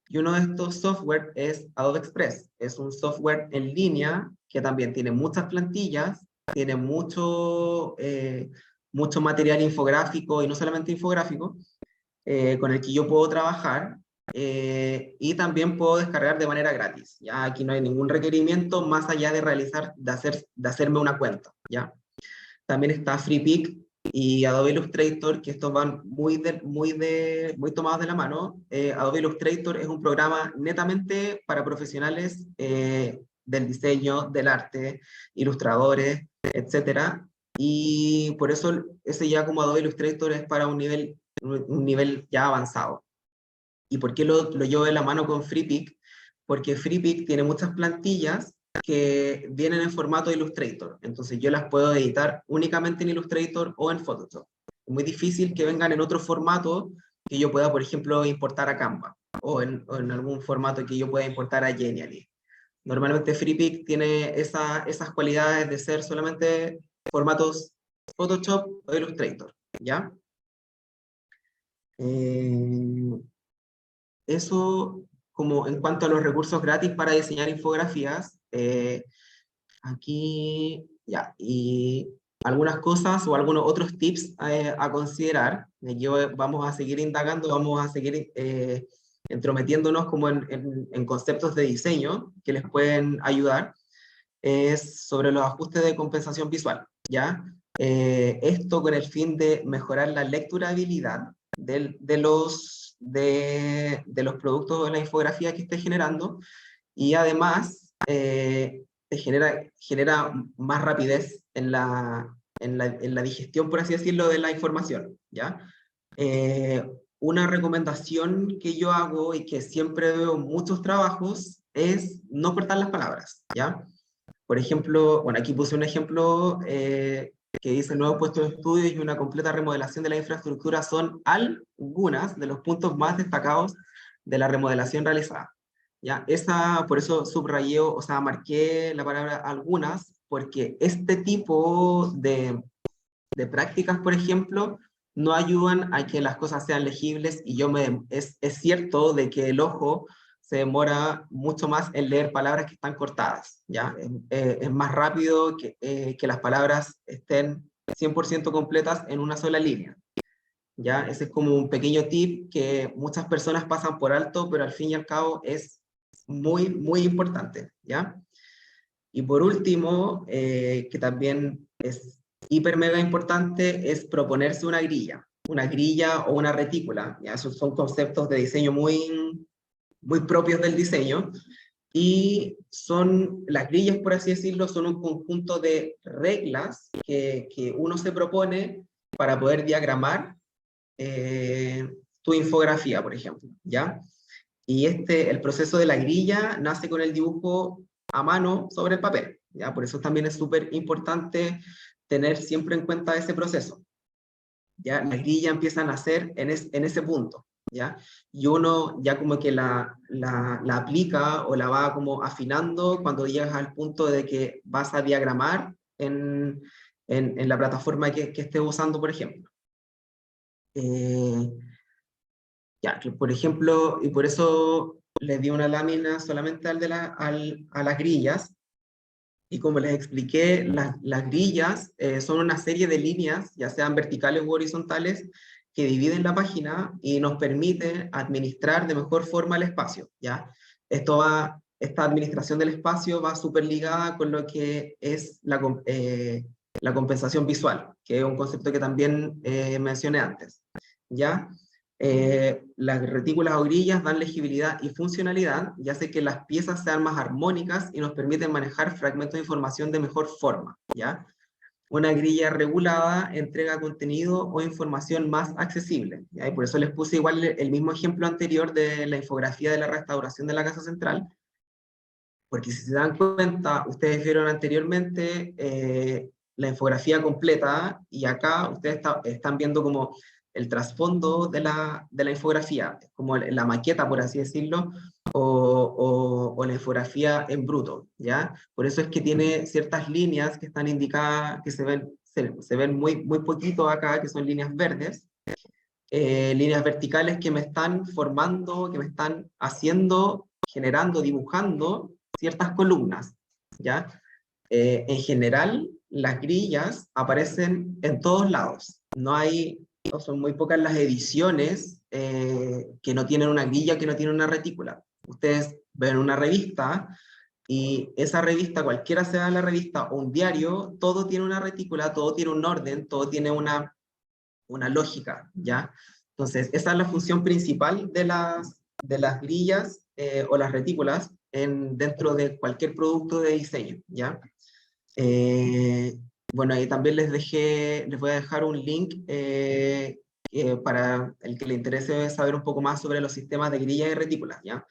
Y uno de estos software es Adobe Express. Es un software en línea que también tiene muchas plantillas, tiene mucho material infográfico, y no solamente infográfico, con el que yo puedo trabajar, y también puedo descargar de manera gratis. Ya aquí no hay ningún requerimiento más allá de hacerme una cuenta, ¿ya? También está FreePic, y Adobe Illustrator, que estos van muy tomados de la mano. Adobe Illustrator es un programa netamente para profesionales del diseño, del arte, ilustradores, etcétera. Y por eso ese ya como Adobe Illustrator es para un nivel ya avanzado. ¿Y por qué lo llevo de la mano con Freepik? Porque Freepik tiene muchas plantillas que vienen en formato de Illustrator. Entonces yo las puedo editar únicamente en Illustrator o en Photoshop. Es muy difícil que vengan en otro formato que yo pueda, por ejemplo, importar a Canva, o en algún formato que yo pueda importar a Genially. Normalmente Freepik tiene esas cualidades de ser solamente formatos Photoshop o Illustrator, ¿ya? Eso como en cuanto a los recursos gratis para diseñar infografías. Aquí, ya, y algunas cosas o algunos otros tips a considerar. Vamos a seguir indagando, vamos a seguir entrometiéndonos como en conceptos de diseño que les pueden ayudar. Es sobre los ajustes de compensación visual, ¿ya? Esto con el fin de mejorar la lecturabilidad de los productos o de la infografía que esté generando, y además te genera más rapidez en la digestión, por así decirlo, de la información, ¿ya? Una recomendación que yo hago y que siempre veo en muchos trabajos es no cortar las palabras, ¿ya? Por ejemplo, bueno, aquí puse un ejemplo que dice: nuevos puestos de estudio y una completa remodelación de la infraestructura son algunas de los puntos más destacados de la remodelación realizada. ¿Ya? Por eso subrayé, o sea, marqué la palabra algunas, porque este tipo de prácticas, por ejemplo, no ayudan a que las cosas sean legibles, y es cierto de que el ojo se demora mucho más en leer palabras que están cortadas, ¿ya? Es más rápido que las palabras estén 100% completas en una sola línea, ¿ya? Ese es como un pequeño tip que muchas personas pasan por alto, pero al fin y al cabo es muy importante, ¿ya? Y por último, que también es hiper mega importante, es proponerse una grilla o una retícula, ¿ya? Esos son conceptos de diseño muy propios del diseño, y las grillas, por así decirlo, son un conjunto de reglas que uno se propone para poder diagramar tu infografía, por ejemplo, ¿ya? Y el proceso de la grilla nace con el dibujo a mano sobre el papel, ¿ya? Por eso también es súper importante tener siempre en cuenta ese proceso, ¿ya? La grilla empieza a nacer en ese punto, ¿ya? Y uno ya como que la aplica o la va como afinando cuando llegas al punto de que vas a diagramar en la plataforma que estés usando, por ejemplo. Ya, que por ejemplo, y por eso les di una lámina solamente a las grillas, y como les expliqué, las grillas son una serie de líneas, ya sean verticales u horizontales, que dividen la página y nos permite administrar de mejor forma el espacio, ¿ya? Esta administración del espacio va súper ligada con lo que es la compensación visual, que es un concepto que también mencioné antes, ¿ya? Las retículas o grillas dan legibilidad y funcionalidad, y hace que las piezas sean más armónicas y nos permiten manejar fragmentos de información de mejor forma, ¿ya? Una grilla regulada entrega contenido o información más accesible, ¿ya? Y por eso les puse igual el mismo ejemplo anterior de la infografía de la restauración de la Casa Central, porque si se dan cuenta, ustedes vieron anteriormente la infografía completa, y acá ustedes están viendo como el trasfondo de la infografía, como la maqueta, por así decirlo, o la infografía en bruto, ¿ya? Por eso es que tiene ciertas líneas que están indicadas, que se ven muy poquito acá, que son líneas verdes, líneas verticales que me están formando, que me están generando, dibujando ciertas columnas, ¿ya? En general, las grillas aparecen en todos lados. Son muy pocas las ediciones que no tienen una grilla, que no tienen una retícula. Ustedes ven una revista Y esa revista, cualquiera sea la revista o un diario, todo tiene una retícula, todo tiene un orden, todo tiene una lógica, ¿ya? Entonces, esa es la función principal de las grillas o las retículas dentro de cualquier producto de diseño, ¿ya? Eh, bueno, ahí también les voy a dejar un link para el que le interese saber un poco más sobre los sistemas de grillas y retículas, ¿ya?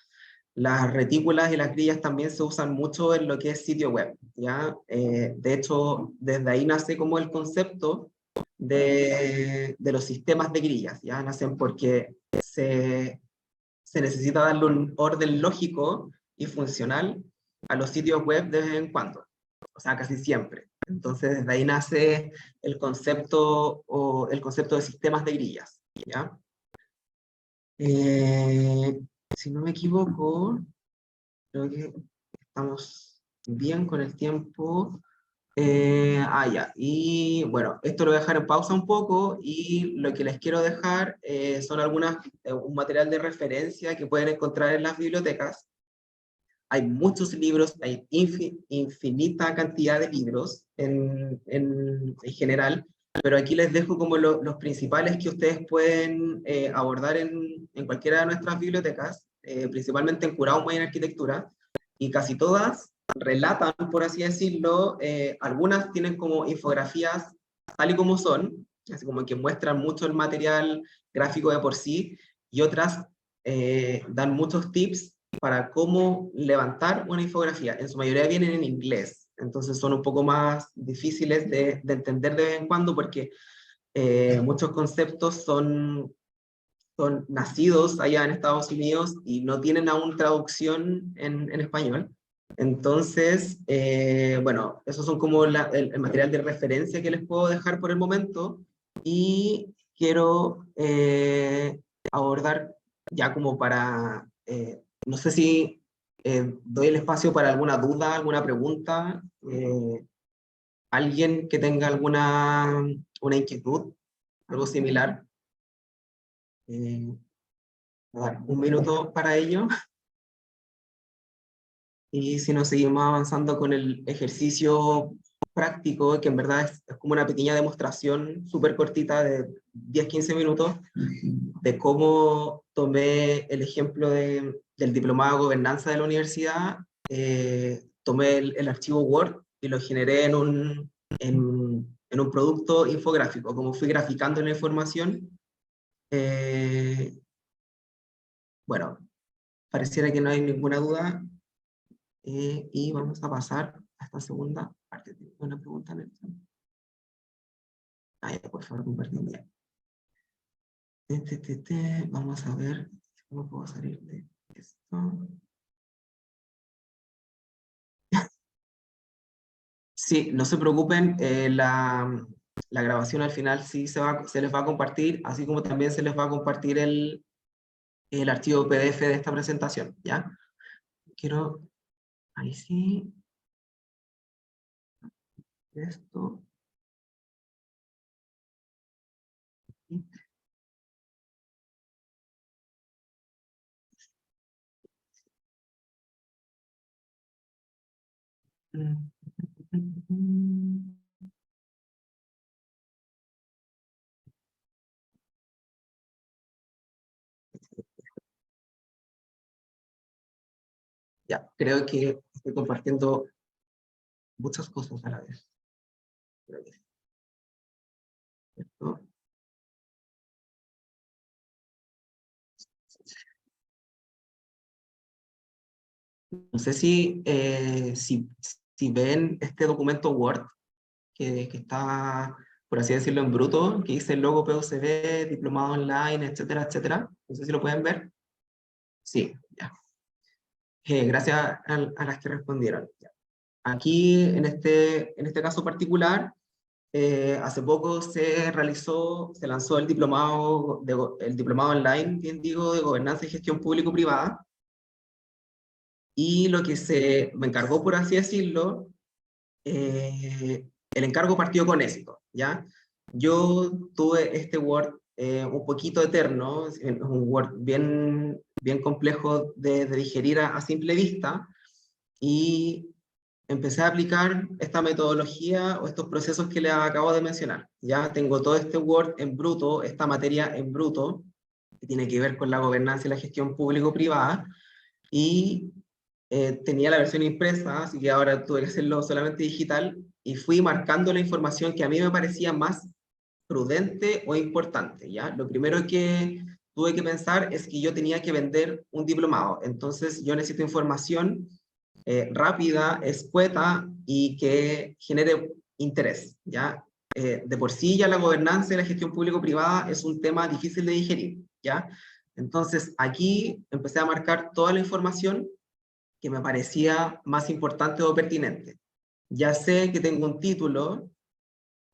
Las retículas y las grillas también se usan mucho en lo que es sitio web, ¿ya? De hecho, desde ahí nace como el concepto de los sistemas de grillas, ¿ya? Nacen porque se necesita darle un orden lógico y funcional a los sitios web de vez en cuando, o sea, casi siempre. Entonces, desde ahí nace el concepto de sistemas de grillas, ¿ya? Si no me equivoco, creo que estamos bien con el tiempo. Ya. Y bueno, esto lo voy a dejar en pausa un poco y lo que les quiero dejar son un material de referencia que pueden encontrar en las bibliotecas. Hay muchos libros, hay infinita cantidad de libros en general, pero aquí les dejo como los principales que ustedes pueden abordar en cualquiera de nuestras bibliotecas, principalmente en Kurauma y en Arquitectura, y casi todas relatan, por así decirlo, algunas tienen como infografías tal y como son, así como que muestran mucho el material gráfico de por sí, y otras dan muchos tips para cómo levantar una infografía. En su mayoría vienen en inglés, entonces son un poco más difíciles de entender de vez en cuando porque muchos conceptos son nacidos allá en Estados Unidos y no tienen aún traducción en español. Entonces, bueno, esos son como el material de referencia que les puedo dejar por el momento y quiero abordar ya como para, no sé si doy el espacio para alguna duda, alguna pregunta, alguien que tenga una inquietud, algo similar. Eh, Voy a dar un minuto para ello y si nos seguimos avanzando con el ejercicio práctico, que en verdad es como una pequeña demostración súper cortita de 10-15 minutos de cómo tomé el ejemplo del diplomado de gobernanza de la universidad, tomé el archivo Word y lo generé en un producto infográfico, como fui graficando la información. Bueno, pareciera que no hay ninguna duda. Y vamos a pasar a esta segunda parte. ¿Tengo una pregunta, Nelson? Ya, por favor, compartiendo. Vamos a ver cómo puedo salir de esto. Sí, no se preocupen, la grabación al final sí se les va a compartir, así como también se les va a compartir el archivo PDF de esta presentación, ¿ya? Quiero, ahí sí, esto. Ya, creo que estoy compartiendo muchas cosas a la vez. Creo que sí, ¿cierto? No sé si ven este documento Word que está, por así decirlo, en bruto, que dice el logo PUCB, diplomado online, etcétera, etcétera. No sé si lo pueden ver. Sí, ya. Gracias a las que respondieron. Ya. Aquí, en este caso particular, hace poco se lanzó el diplomado online, bien digo, de gobernanza y gestión público-privada, y lo que me encargó, por así decirlo, el encargo partió con éxito, ¿ya? Yo tuve este Word un poquito eterno, es un Word bien complejo de digerir a simple vista, y empecé a aplicar esta metodología o estos procesos que les acabo de mencionar. Ya tengo todo este Word en bruto, esta materia en bruto, que tiene que ver con la gobernanza y la gestión público-privada, y tenía la versión impresa, así que ahora tuve que hacerlo solamente digital, y fui marcando la información que a mí me parecía más prudente o importante, ¿ya? Lo primero que tuve que pensar es que yo tenía que vender un diplomado, entonces yo necesito información rápida, escueta y que genere interés, ¿ya? De por sí ya la gobernanza y la gestión público-privada es un tema difícil de digerir, ¿ya? Entonces aquí empecé a marcar toda la información que me parecía más importante o pertinente. Ya sé que tengo un título,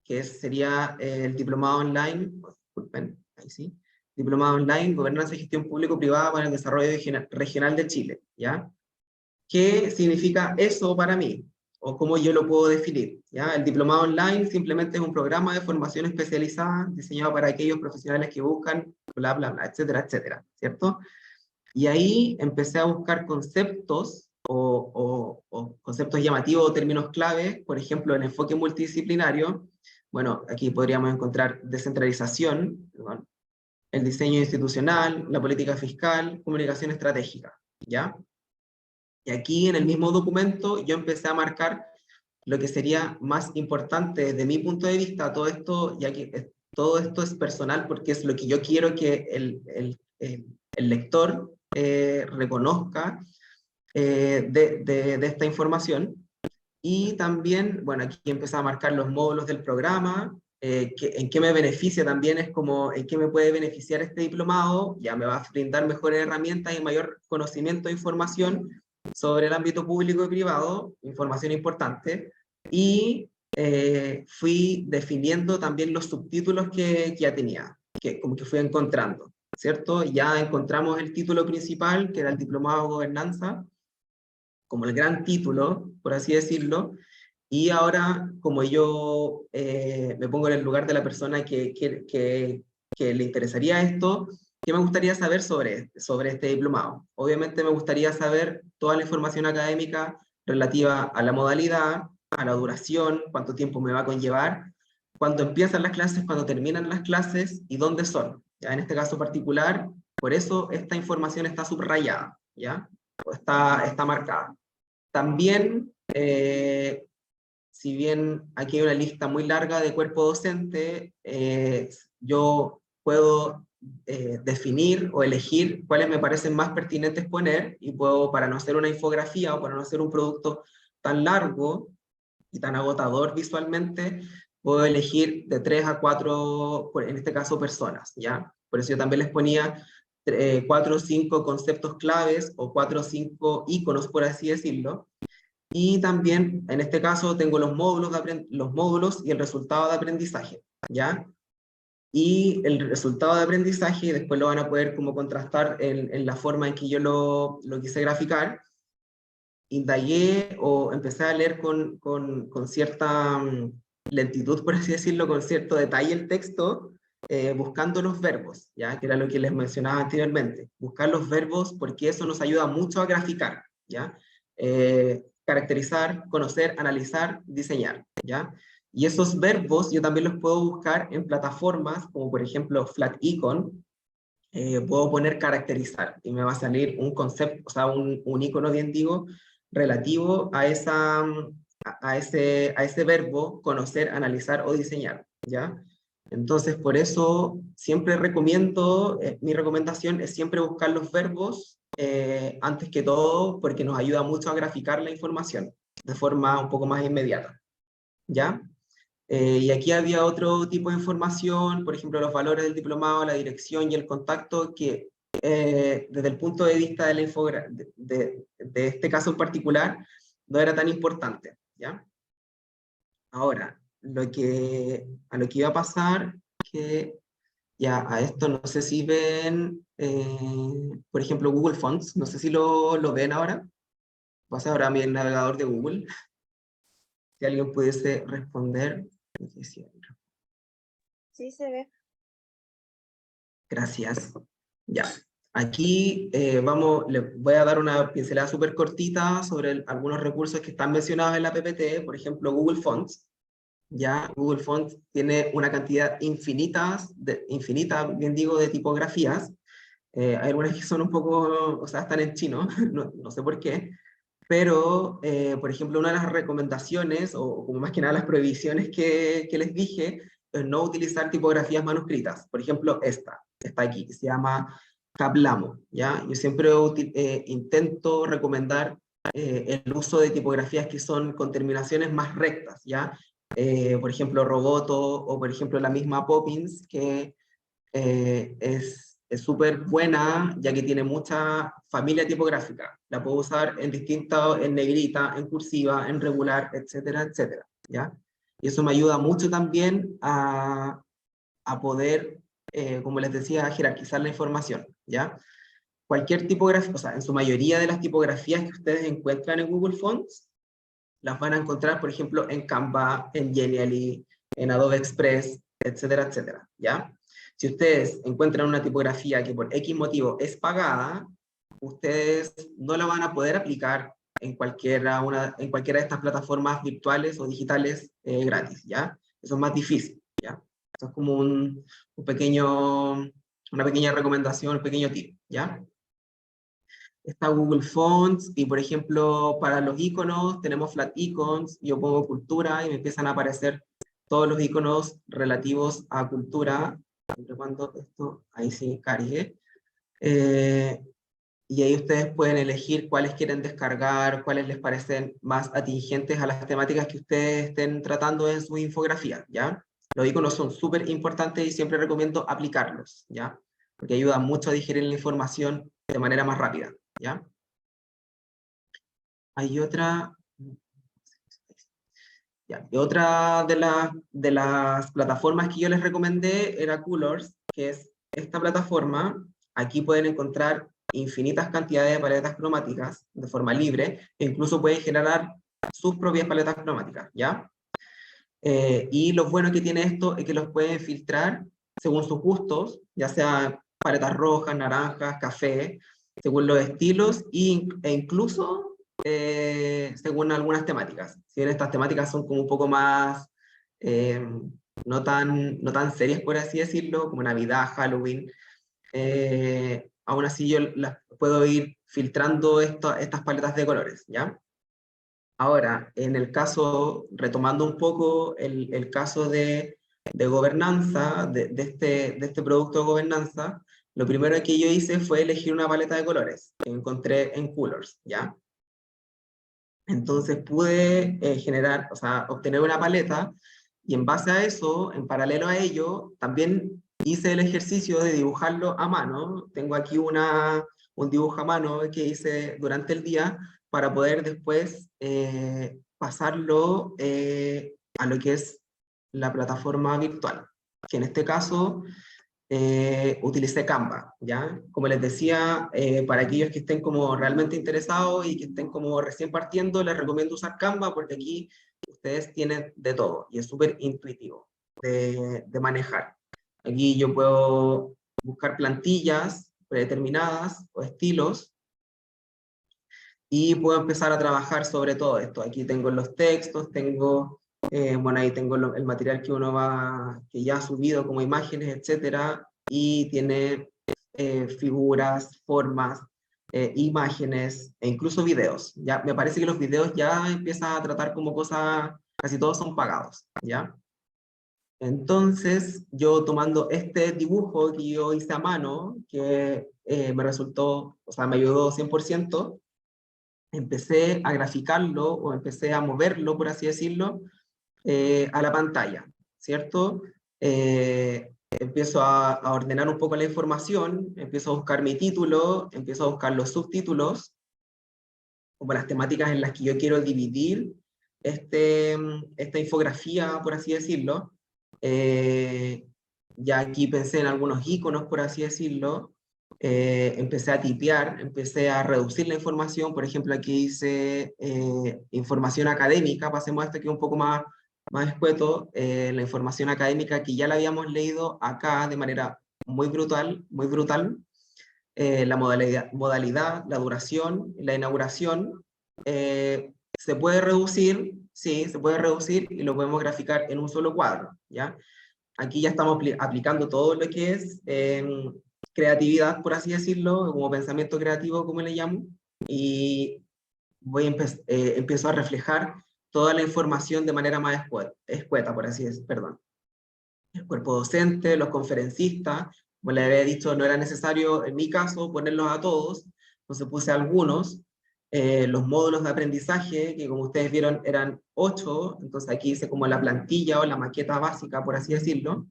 que sería el diplomado online, disculpen, ahí sí, diplomado online, gobernanza y gestión público-privada para el desarrollo regional de Chile, ¿ya? ¿Qué significa eso para mí? ¿O cómo yo lo puedo definir? ¿Ya? El diplomado online simplemente es un programa de formación especializada diseñado para aquellos profesionales que buscan bla, bla, bla, etcétera, etcétera, ¿cierto? Y ahí empecé a buscar conceptos o conceptos llamativos o términos clave, por ejemplo, el enfoque multidisciplinario. Bueno, aquí podríamos encontrar descentralización, perdón, el diseño institucional, la política fiscal, comunicación estratégica, ¿ya? Y aquí en el mismo documento yo empecé a marcar lo que sería más importante desde mi punto de vista, todo esto, ya que todo esto es personal porque es lo que yo quiero que el lector reconozca de esta información. Y también, bueno, aquí empecé a marcar los módulos del programa, en qué me beneficia también, es como en qué me puede beneficiar este diplomado, ya me va a brindar mejores herramientas y mayor conocimiento e información sobre el ámbito público y privado, información importante, y fui definiendo también los subtítulos que ya tenía, que como que fui encontrando, ¿cierto? Ya encontramos el título principal, que era el Diplomado de Gobernanza, como el gran título, por así decirlo, y ahora como yo me pongo en el lugar de la persona que le interesaría esto, ¿qué me gustaría saber sobre este diplomado? Obviamente me gustaría saber toda la información académica relativa a la modalidad, a la duración, cuánto tiempo me va a conllevar, cuándo empiezan las clases, cuándo terminan las clases y dónde son. ¿Ya? En este caso particular, por eso esta información está subrayada, ¿ya? O está marcada. También, si bien aquí hay una lista muy larga de cuerpo docente, yo puedo definir o elegir cuáles me parecen más pertinentes poner, y puedo, para no hacer una infografía o para no hacer un producto tan largo y tan agotador visualmente, puedo elegir de 3 a 4, en este caso, personas, ¿ya? Por eso yo también les ponía 4 o 5 conceptos claves o 4 o 5 íconos, por así decirlo. Y también, en este caso, tengo los módulos, los módulos y el resultado de aprendizaje, ¿ya? Y el resultado de aprendizaje después lo van a poder como contrastar en la forma en que yo lo quise graficar. Indagué o empecé a leer con cierta lentitud, por así decirlo, con cierto detalle el texto, buscando los verbos, ¿ya? Que era lo que les mencionaba anteriormente. Buscar los verbos porque eso nos ayuda mucho a graficar, ¿ya? Caracterizar, conocer, analizar, diseñar, ¿ya? Y esos verbos yo también los puedo buscar en plataformas como por ejemplo Flaticon. Puedo poner caracterizar y me va a salir un concepto, o sea, un icono, bien digo, relativo a, a ese verbo conocer, analizar o diseñar, ¿ya? Entonces, por eso siempre recomiendo, mi recomendación es siempre buscar los verbos antes que todo, porque nos ayuda mucho a graficar la información de forma un poco más inmediata, ¿ya? Y aquí había otro tipo de información, por ejemplo, los valores del diplomado, la dirección y el contacto, que desde el punto de vista de, de este caso en particular, no era tan importante, ¿ya? Ahora, a lo que iba a pasar, que ya a esto no sé si ven, por ejemplo, Google Fonts, no sé si lo ven ahora. Pasa ahora a mi navegador de Google, si alguien pudiese responder. Sí, se ve. Gracias. Ya. Aquí les voy a dar una pincelada súper cortita sobre algunos recursos que están mencionados en la PPT, por ejemplo, Google Fonts. Ya Google Fonts tiene una cantidad infinita, bien digo, de tipografías. Hay algunas que son un poco, o sea, están en chino, no sé por qué, pero, por ejemplo, una de las recomendaciones, o como más que nada las prohibiciones que les dije, es no utilizar tipografías manuscritas. Por ejemplo, esta está aquí, que se llama Kablamo, ¿ya? Yo siempre intento recomendar el uso de tipografías que son con terminaciones más rectas, ¿ya? Por ejemplo, Roboto, o por ejemplo la misma Poppins, que es súper buena, ya que tiene mucha familia tipográfica. La puedo usar en negrita, en cursiva, en regular, etcétera, etcétera, ¿ya? Y eso me ayuda mucho también a poder, como les decía, jerarquizar la información, ¿ya? Cualquier tipografía, o sea, en su mayoría de las tipografías que ustedes encuentran en Google Fonts, las van a encontrar, por ejemplo, en Canva, en Genially, en Adobe Express, etcétera, etcétera, ¿ya? Si ustedes encuentran una tipografía que por X motivo es pagada, ustedes no la van a poder aplicar en cualquiera de estas plataformas virtuales o digitales gratis, ¿ya? Eso es más difícil, ¿ya? Eso es como una pequeña recomendación, un pequeño tip, ¿ya? Está Google Fonts, y por ejemplo, para los iconos tenemos Flat Icons, yo pongo cultura y me empiezan a aparecer todos los iconos relativos a cultura, siempre cuando esto, ahí sí, cargue. Y ahí ustedes pueden elegir cuáles quieren descargar, cuáles les parecen más atingentes a las temáticas que ustedes estén tratando en su infografía, ¿ya? Los iconos son súper importantes y siempre recomiendo aplicarlos, ¿ya? Porque ayudan mucho a digerir la información de manera más rápida, ¿ya? Hay otra, ya, y otra de las plataformas que yo les recomendé era Colors, que es esta plataforma. Aquí pueden encontrar infinitas cantidades de paletas cromáticas de forma libre, e incluso pueden generar sus propias paletas cromáticas, ¿ya? Y lo bueno que tiene esto es que los pueden filtrar según sus gustos, ya sea paletas rojas, naranjas, café, según los estilos, e incluso según algunas temáticas. Si bien estas temáticas son como un poco más, eh, no tan serias, por así decirlo, como Navidad, Halloween, aún así yo las puedo ir filtrando estas paletas de colores, ¿ya? Ahora, en el caso, retomando un poco el caso de gobernanza, de este producto de gobernanza, lo primero que yo hice fue elegir una paleta de colores que encontré en Colors, ¿ya? Entonces pude generar, o sea, obtener una paleta, y en base a eso, en paralelo a ello, también hice el ejercicio de dibujarlo a mano. Tengo aquí un dibujo a mano que hice durante el día para poder después pasarlo a lo que es la plataforma virtual, que en este caso utilicé Canva, ¿ya? Como les decía, para aquellos que estén como realmente interesados y que estén como recién partiendo, les recomiendo usar Canva, porque aquí ustedes tienen de todo y es súper intuitivo de manejar. Aquí yo puedo buscar plantillas predeterminadas o estilos, y puedo empezar a trabajar sobre todo esto. Aquí tengo los textos, bueno, ahí tengo el material que ya ha subido como imágenes, etcétera, y tiene figuras, formas, imágenes, e incluso videos. Ya, me parece que los videos ya empiezan a tratar como cosas, casi todos son pagados, ¿ya? Entonces, yo tomando este dibujo que yo hice a mano, que me resultó, o sea, me ayudó 100%, empecé a graficarlo, o empecé a moverlo, por así decirlo, a la pantalla, ¿cierto? Empiezo a ordenar un poco la información, empiezo a buscar mi título, empiezo a buscar los subtítulos, como las temáticas en las que yo quiero dividir esta infografía, por así decirlo. Ya aquí pensé en algunos iconos, por así decirlo. Empecé a tipear, empecé a reducir la información. Por ejemplo, aquí hice información académica, pasemos a esto que es un poco más escueto, la información académica que ya la habíamos leído acá de manera muy brutal, la modalidad, la duración, la inauguración, se puede reducir, sí, se puede reducir y lo podemos graficar en un solo cuadro, ¿ya? Aquí ya estamos aplicando todo lo que es creatividad, por así decirlo, como pensamiento creativo, como le llamo, y empiezo a reflejar toda la información de manera más escueta, por así decirlo, perdón. El cuerpo docente, los conferencistas, como les había dicho, no era necesario, en mi caso, ponerlos a todos, entonces puse algunos, los módulos de aprendizaje, que como ustedes vieron eran 8, entonces aquí hice como la plantilla o la maqueta básica, por así decirlo,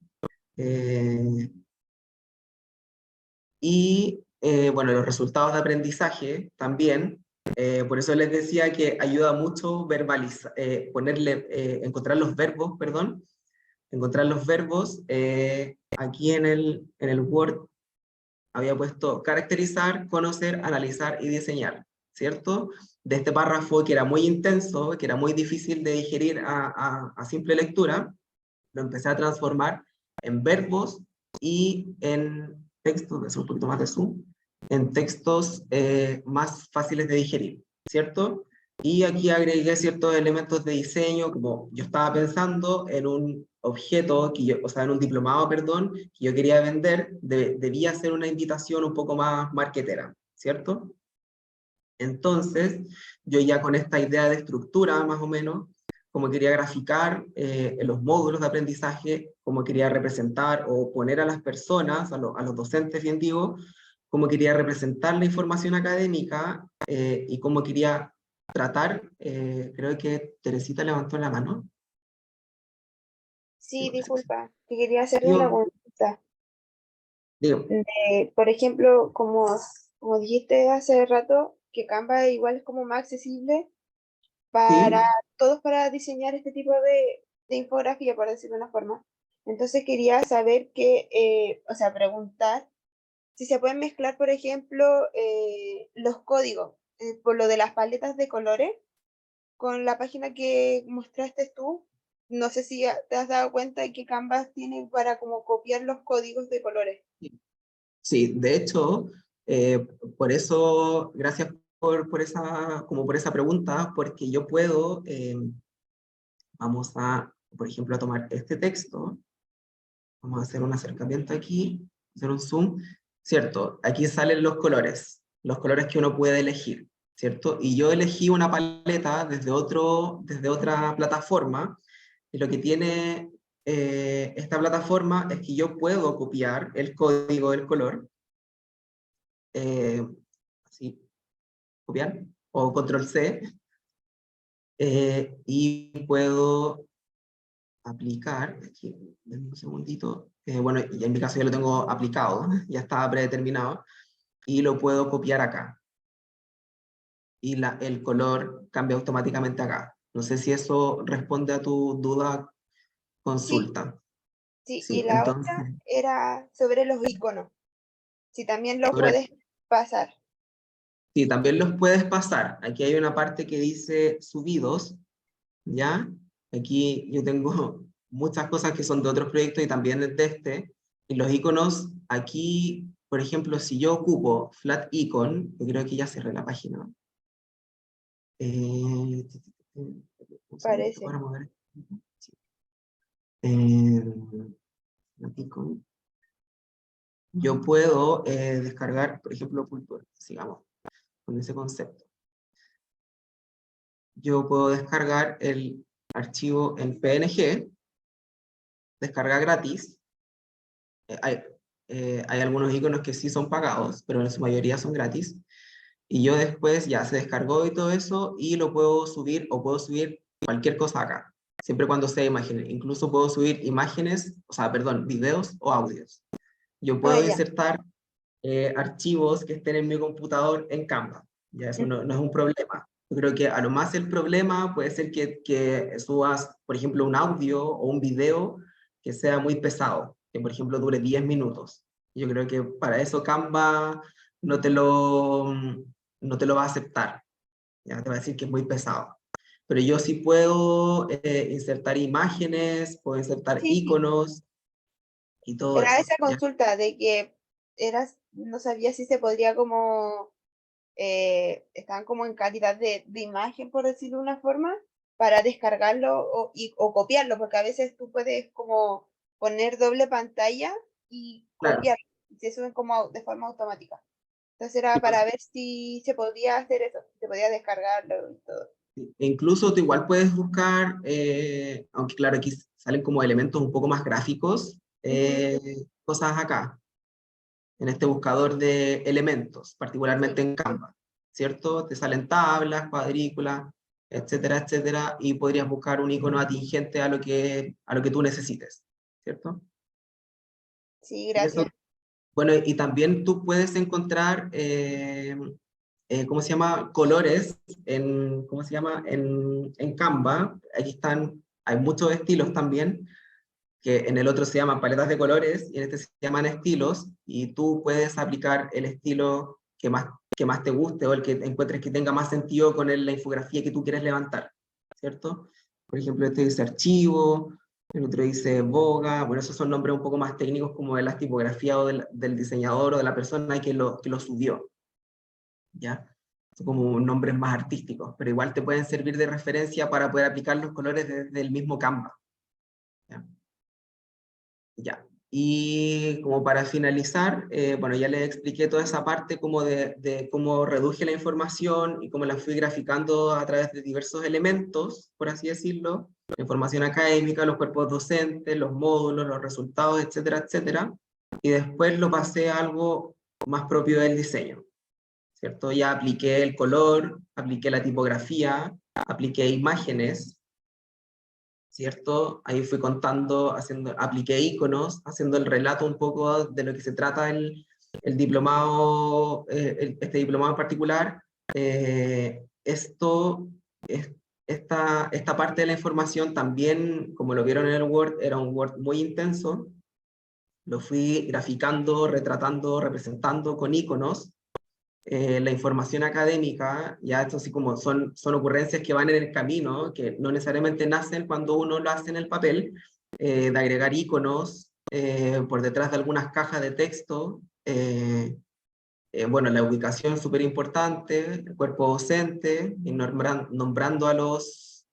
bueno, los resultados de aprendizaje también, por eso les decía que ayuda mucho verbalizar, encontrar los verbos, perdón, encontrar los verbos. Aquí en el Word había puesto caracterizar, conocer, analizar y diseñar, ¿cierto? De este párrafo que era muy intenso, que era muy difícil de digerir a simple lectura, lo empecé a transformar en verbos y en textos, es un poquito más de zoom, en textos más fáciles de digerir, ¿cierto? Y aquí agregué ciertos elementos de diseño, como yo estaba pensando en un objeto, o sea, en un diplomado, perdón, que yo quería vender, debía ser una invitación un poco más marketera, ¿cierto? Entonces, yo ya con esta idea de estructura, más o menos, como quería graficar en los módulos de aprendizaje, como quería representar o poner a las personas, a los docentes, bien digo, cómo quería representar la información académica y cómo quería tratar, creo que Teresita levantó la mano. Sí, disculpa, te quería hacer una Yo, consulta. digo, Por ejemplo, como dijiste hace rato, que Canva igual es como más accesible para sí, todos para diseñar este tipo de infografía, por decirlo de una forma. Entonces quería saber o sea, preguntar si se pueden mezclar, por ejemplo, los códigos, por lo de las paletas de colores, con la página que mostraste tú. No sé si te has dado cuenta de que Canva tiene para como copiar los códigos de colores. sí, de hecho, eh, por eso, gracias por esa pregunta, porque yo puedo, vamos a, por ejemplo, a tomar este texto, vamos a hacer un acercamiento aquí, hacer un zoom, ¿cierto? Aquí salen los colores que uno puede elegir, ¿cierto? Y yo elegí una paleta desde otra plataforma, y lo que tiene esta plataforma es que yo puedo copiar el código del color, así, copiar, o control C, y puedo aplicar, aquí, denme un segundito, bueno, y en mi caso ya lo tengo aplicado, ya estaba predeterminado, y lo puedo copiar acá. Y el color cambia automáticamente acá. No sé si eso responde a tu duda, Sí, consulta. sí, y Sí, la entonces, otra era sobre los iconos, si también lo sobre, puedes pasar. sí, también los puedes pasar. Aquí hay una parte que dice subidos, ¿ya? Aquí yo tengo muchas cosas que son de otros proyectos y también de este. Y los iconos, aquí, por ejemplo, si yo ocupo Flat Icon, yo creo que ya cerré la página. Eh, un segundito Parece. para mover. Sí. Eh, Flat Icon. Yo puedo descargar, por ejemplo, Cultura, sigamos con ese concepto. Yo puedo descargar el archivo en PNG, descarga gratis. Eh, hay, hay algunos iconos que sí son pagados, pero en su mayoría son gratis. Y yo después ya se descargó y todo eso, y lo puedo subir, o puedo subir cualquier cosa acá, siempre y cuando sea imágenes. Incluso puedo subir imágenes, o sea, perdón, videos o audios. Yo Ah, puedo ya. insertar archivos que estén en mi computador en Canva. Ya eso no es un problema. Yo creo que a lo más el problema puede ser que subas, por ejemplo, un audio o un video que sea muy pesado, que por ejemplo dure 10 minutos. Yo creo que para eso Canva no te lo, no te lo va a aceptar. Ya te va a decir que es muy pesado. Pero yo sí puedo insertar imágenes, puedo insertar Sí, sí. iconos y todo Era eso. esa ¿Ya? consulta de que eras no sabía si se podría como, estaban como en calidad de imagen, por decirlo de una forma, para descargarlo o copiarlo, porque a veces tú puedes como poner doble pantalla y Claro. copiar, y se suben como de forma automática. Entonces era para ver si se podía hacer eso, si se podía descargarlo y todo. E incluso tú igual puedes buscar, aunque claro, aquí salen como elementos un poco más gráficos, Ujú. cosas acá, en este buscador de elementos, Sí, particularmente en Canva, ¿cierto? Te salen tablas, cuadrículas, etcétera, etcétera, y podrías buscar un icono atingente a lo que tú necesites, ¿cierto? sí, Y eso, gracias. bueno, y también tú puedes encontrar, ¿cómo se llama? Colores en, ¿cómo se llama? En Canva. Aquí están, hay muchos estilos también, que en el otro se llaman paletas de colores y en este se llaman estilos, y tú puedes aplicar el estilo que más te guste o el que encuentres que tenga más sentido con la infografía que tú quieres levantar, ¿cierto? Por ejemplo, este dice archivo, el otro dice boga, bueno, esos son nombres un poco más técnicos como de la tipografía o del diseñador o de la persona que lo subió, ¿ya? Son como nombres más artísticos, pero igual te pueden servir de referencia para poder aplicar los colores desde el mismo Canva, ¿ya? Ya. Y como para finalizar, bueno, ya les expliqué toda esa parte como de cómo reduje la información y cómo la fui graficando a través de diversos elementos, por así decirlo, la información académica, los cuerpos docentes, los módulos, los resultados, etcétera, etcétera. Y después lo pasé a algo más propio del diseño, ¿cierto? Ya apliqué el color, apliqué la tipografía, apliqué imágenes, ¿cierto? Ahí fui contando, apliqué iconos, haciendo el relato un poco de lo que se trata el diplomado, este diplomado en particular. Esto, esta parte de la información también, como lo vieron en el Word, era un Word muy intenso. Lo fui graficando, retratando, representando con iconos, la información académica, ya esto así como son ocurrencias que van en el camino, que no necesariamente nacen cuando uno lo hace en el papel, de agregar iconos por detrás de algunas cajas de texto, bueno, la ubicación es súper importante, el cuerpo docente, y nombrando a los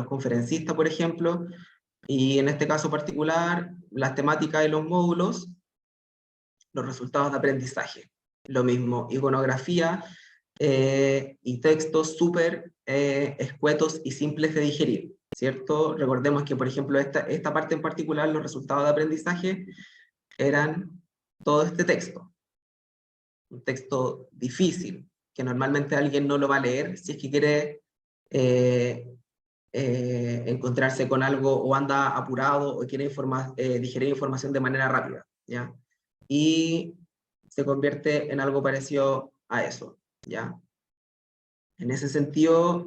conferencistas, por ejemplo, y en este caso particular, las temáticas de los módulos, los resultados de aprendizaje. Lo mismo, iconografía y textos súper escuetos y simples de digerir, ¿cierto? Recordemos que, por ejemplo, esta parte en particular, los resultados de aprendizaje, eran todo este texto, un texto difícil, que normalmente alguien no lo va a leer si es que quiere eh, encontrarse con algo o anda apurado o quiere digerir información de manera rápida, ¿ya? Y se convierte en algo parecido a eso, ¿ya? En ese sentido,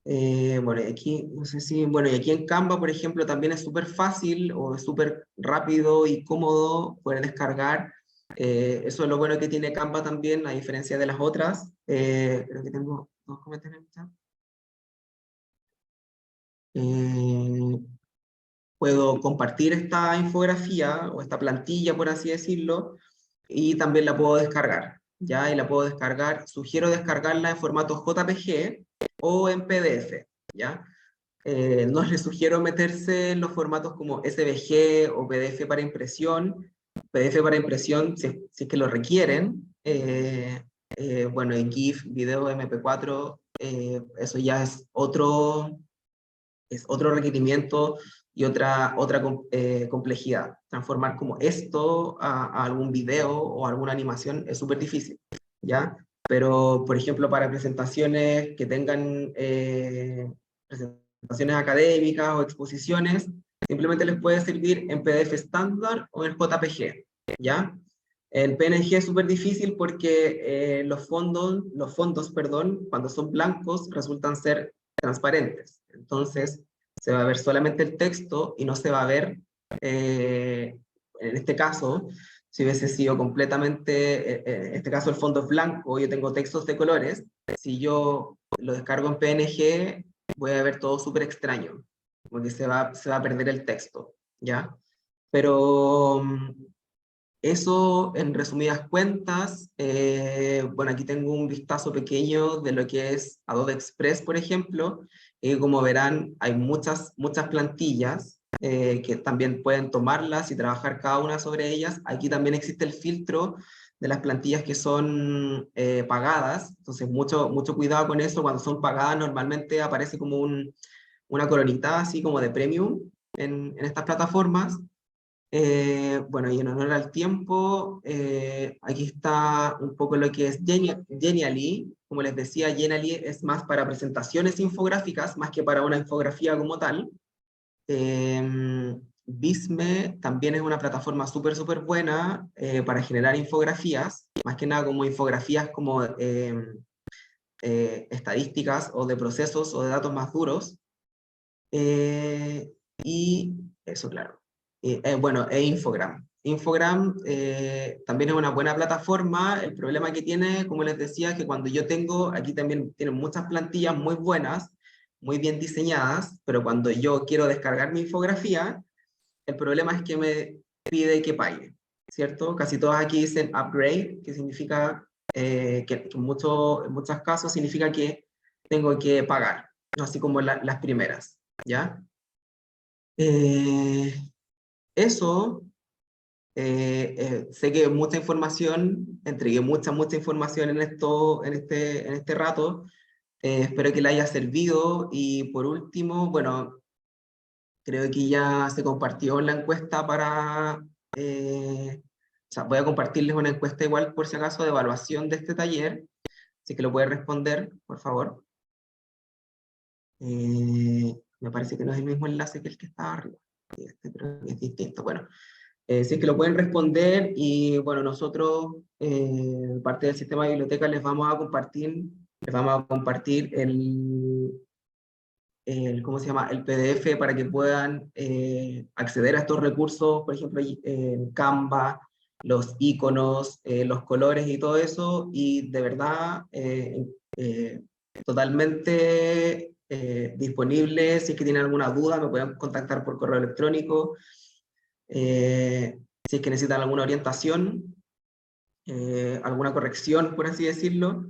bueno, aquí, no sé si, bueno, y aquí en Canva, por ejemplo, también es súper fácil o es súper rápido y cómodo poder descargar. Eso es lo bueno que tiene Canva también, a diferencia de las otras. Creo que tengo dos comentarios en el chat. Eh, Puedo compartir esta infografía o esta plantilla, por así decirlo, y también la puedo descargar, ¿ya? Y la puedo descargar, sugiero descargarla en formato JPG o en PDF, ¿ya? No les sugiero meterse en los formatos como SVG o PDF para impresión. PDF para impresión, si es que lo requieren. Bueno, en GIF, video, MP4, eso ya es otro requerimiento y otra complejidad. Transformar como esto a algún video o alguna animación es súper difícil, ¿ya? Pero, por ejemplo, para presentaciones que tengan presentaciones académicas o exposiciones, simplemente les puede servir en PDF estándar o en JPG, ¿ya? El PNG es súper difícil porque los fondos, perdón, cuando son blancos, resultan ser transparentes. Entonces, se va a ver solamente el texto y no se va a ver, en este caso, si hubiese sido completamente, en este caso el fondo es blanco, yo tengo textos de colores, si yo lo descargo en PNG, voy a ver todo súper extraño, porque se va a perder el texto, ¿ya? Pero Eso en resumidas cuentas. Bueno, aquí tengo un vistazo pequeño de lo que es Adobe Express, por ejemplo. Como verán, hay muchas plantillas que también pueden tomarlas y trabajar cada una sobre ellas. Aquí también existe el filtro de las plantillas que son pagadas, entonces mucho cuidado con eso. Cuando son pagadas normalmente aparece como una coronita así como de premium en estas plataformas. Bueno, y en honor al tiempo, aquí está un poco lo que es Genially. Como les decía, Genially es más para presentaciones infográficas, más que para una infografía como tal. Visme también es una plataforma súper buena para generar infografías, más que nada como infografías como estadísticas o de procesos o de datos más duros. Y eso, claro. Bueno, Infogram. Infogram también es una buena plataforma. El problema que tiene, como les decía, es que cuando yo tengo, aquí también tienen muchas plantillas muy buenas, muy bien diseñadas, pero cuando yo quiero descargar mi infografía, el problema es que me pide que pague, ¿cierto? Casi todas aquí dicen upgrade, que significa que en muchos casos significa que tengo que pagar, ¿no? Así como las primeras, ¿ya? Eh, Eso, sé que mucha información, entregué mucha información en este rato. Espero que le haya servido. Y por último, bueno, creo que ya se compartió la encuesta o sea, voy a compartirles una encuesta igual por si acaso de evaluación de este taller, así que lo puede responder, por favor. Me parece que no es el mismo enlace que el que estaba arriba. Este creo que es distinto. Bueno, sí que lo pueden responder y bueno, nosotros, parte del sistema de biblioteca, les vamos a compartir ¿cómo se llama? El PDF para que puedan acceder a estos recursos, por ejemplo, en Canva, los iconos, los colores y todo eso, y de verdad, eh, totalmente disponible. Si es que tienen alguna duda, me pueden contactar por correo electrónico. Si es que necesitan alguna orientación, alguna corrección, por así decirlo,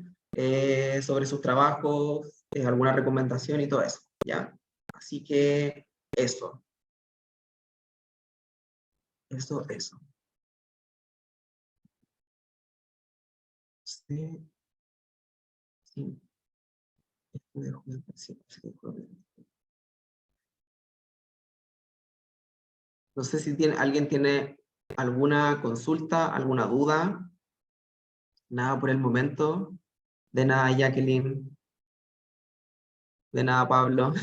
sobre sus trabajos, alguna recomendación y todo eso, ¿ya? Así que eso, eso. Sí, sí, sí, sí. No sé si alguien tiene alguna consulta, alguna duda. Nada por el momento. De nada, Jacqueline. De nada, Pablo.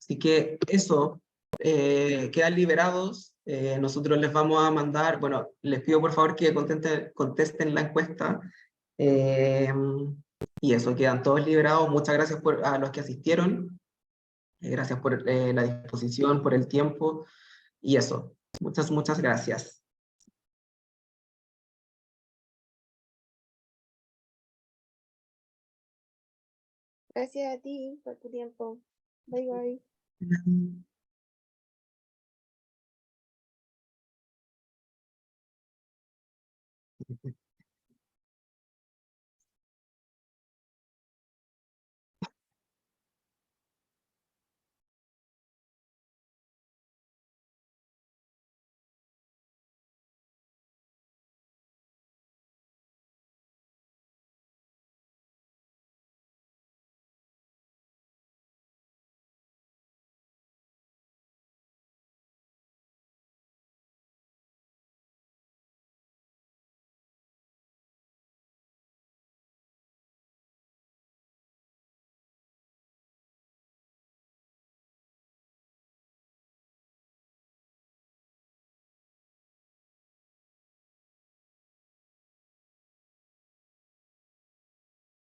Así que eso, quedan liberados. Nosotros les vamos a mandar, bueno, les pido por favor que contesten la encuesta. eh, y eso, quedan todos liberados. Muchas gracias a los que asistieron. Gracias por la disposición, por el tiempo. Y eso, muchas gracias. Gracias a ti por tu tiempo. Bye bye.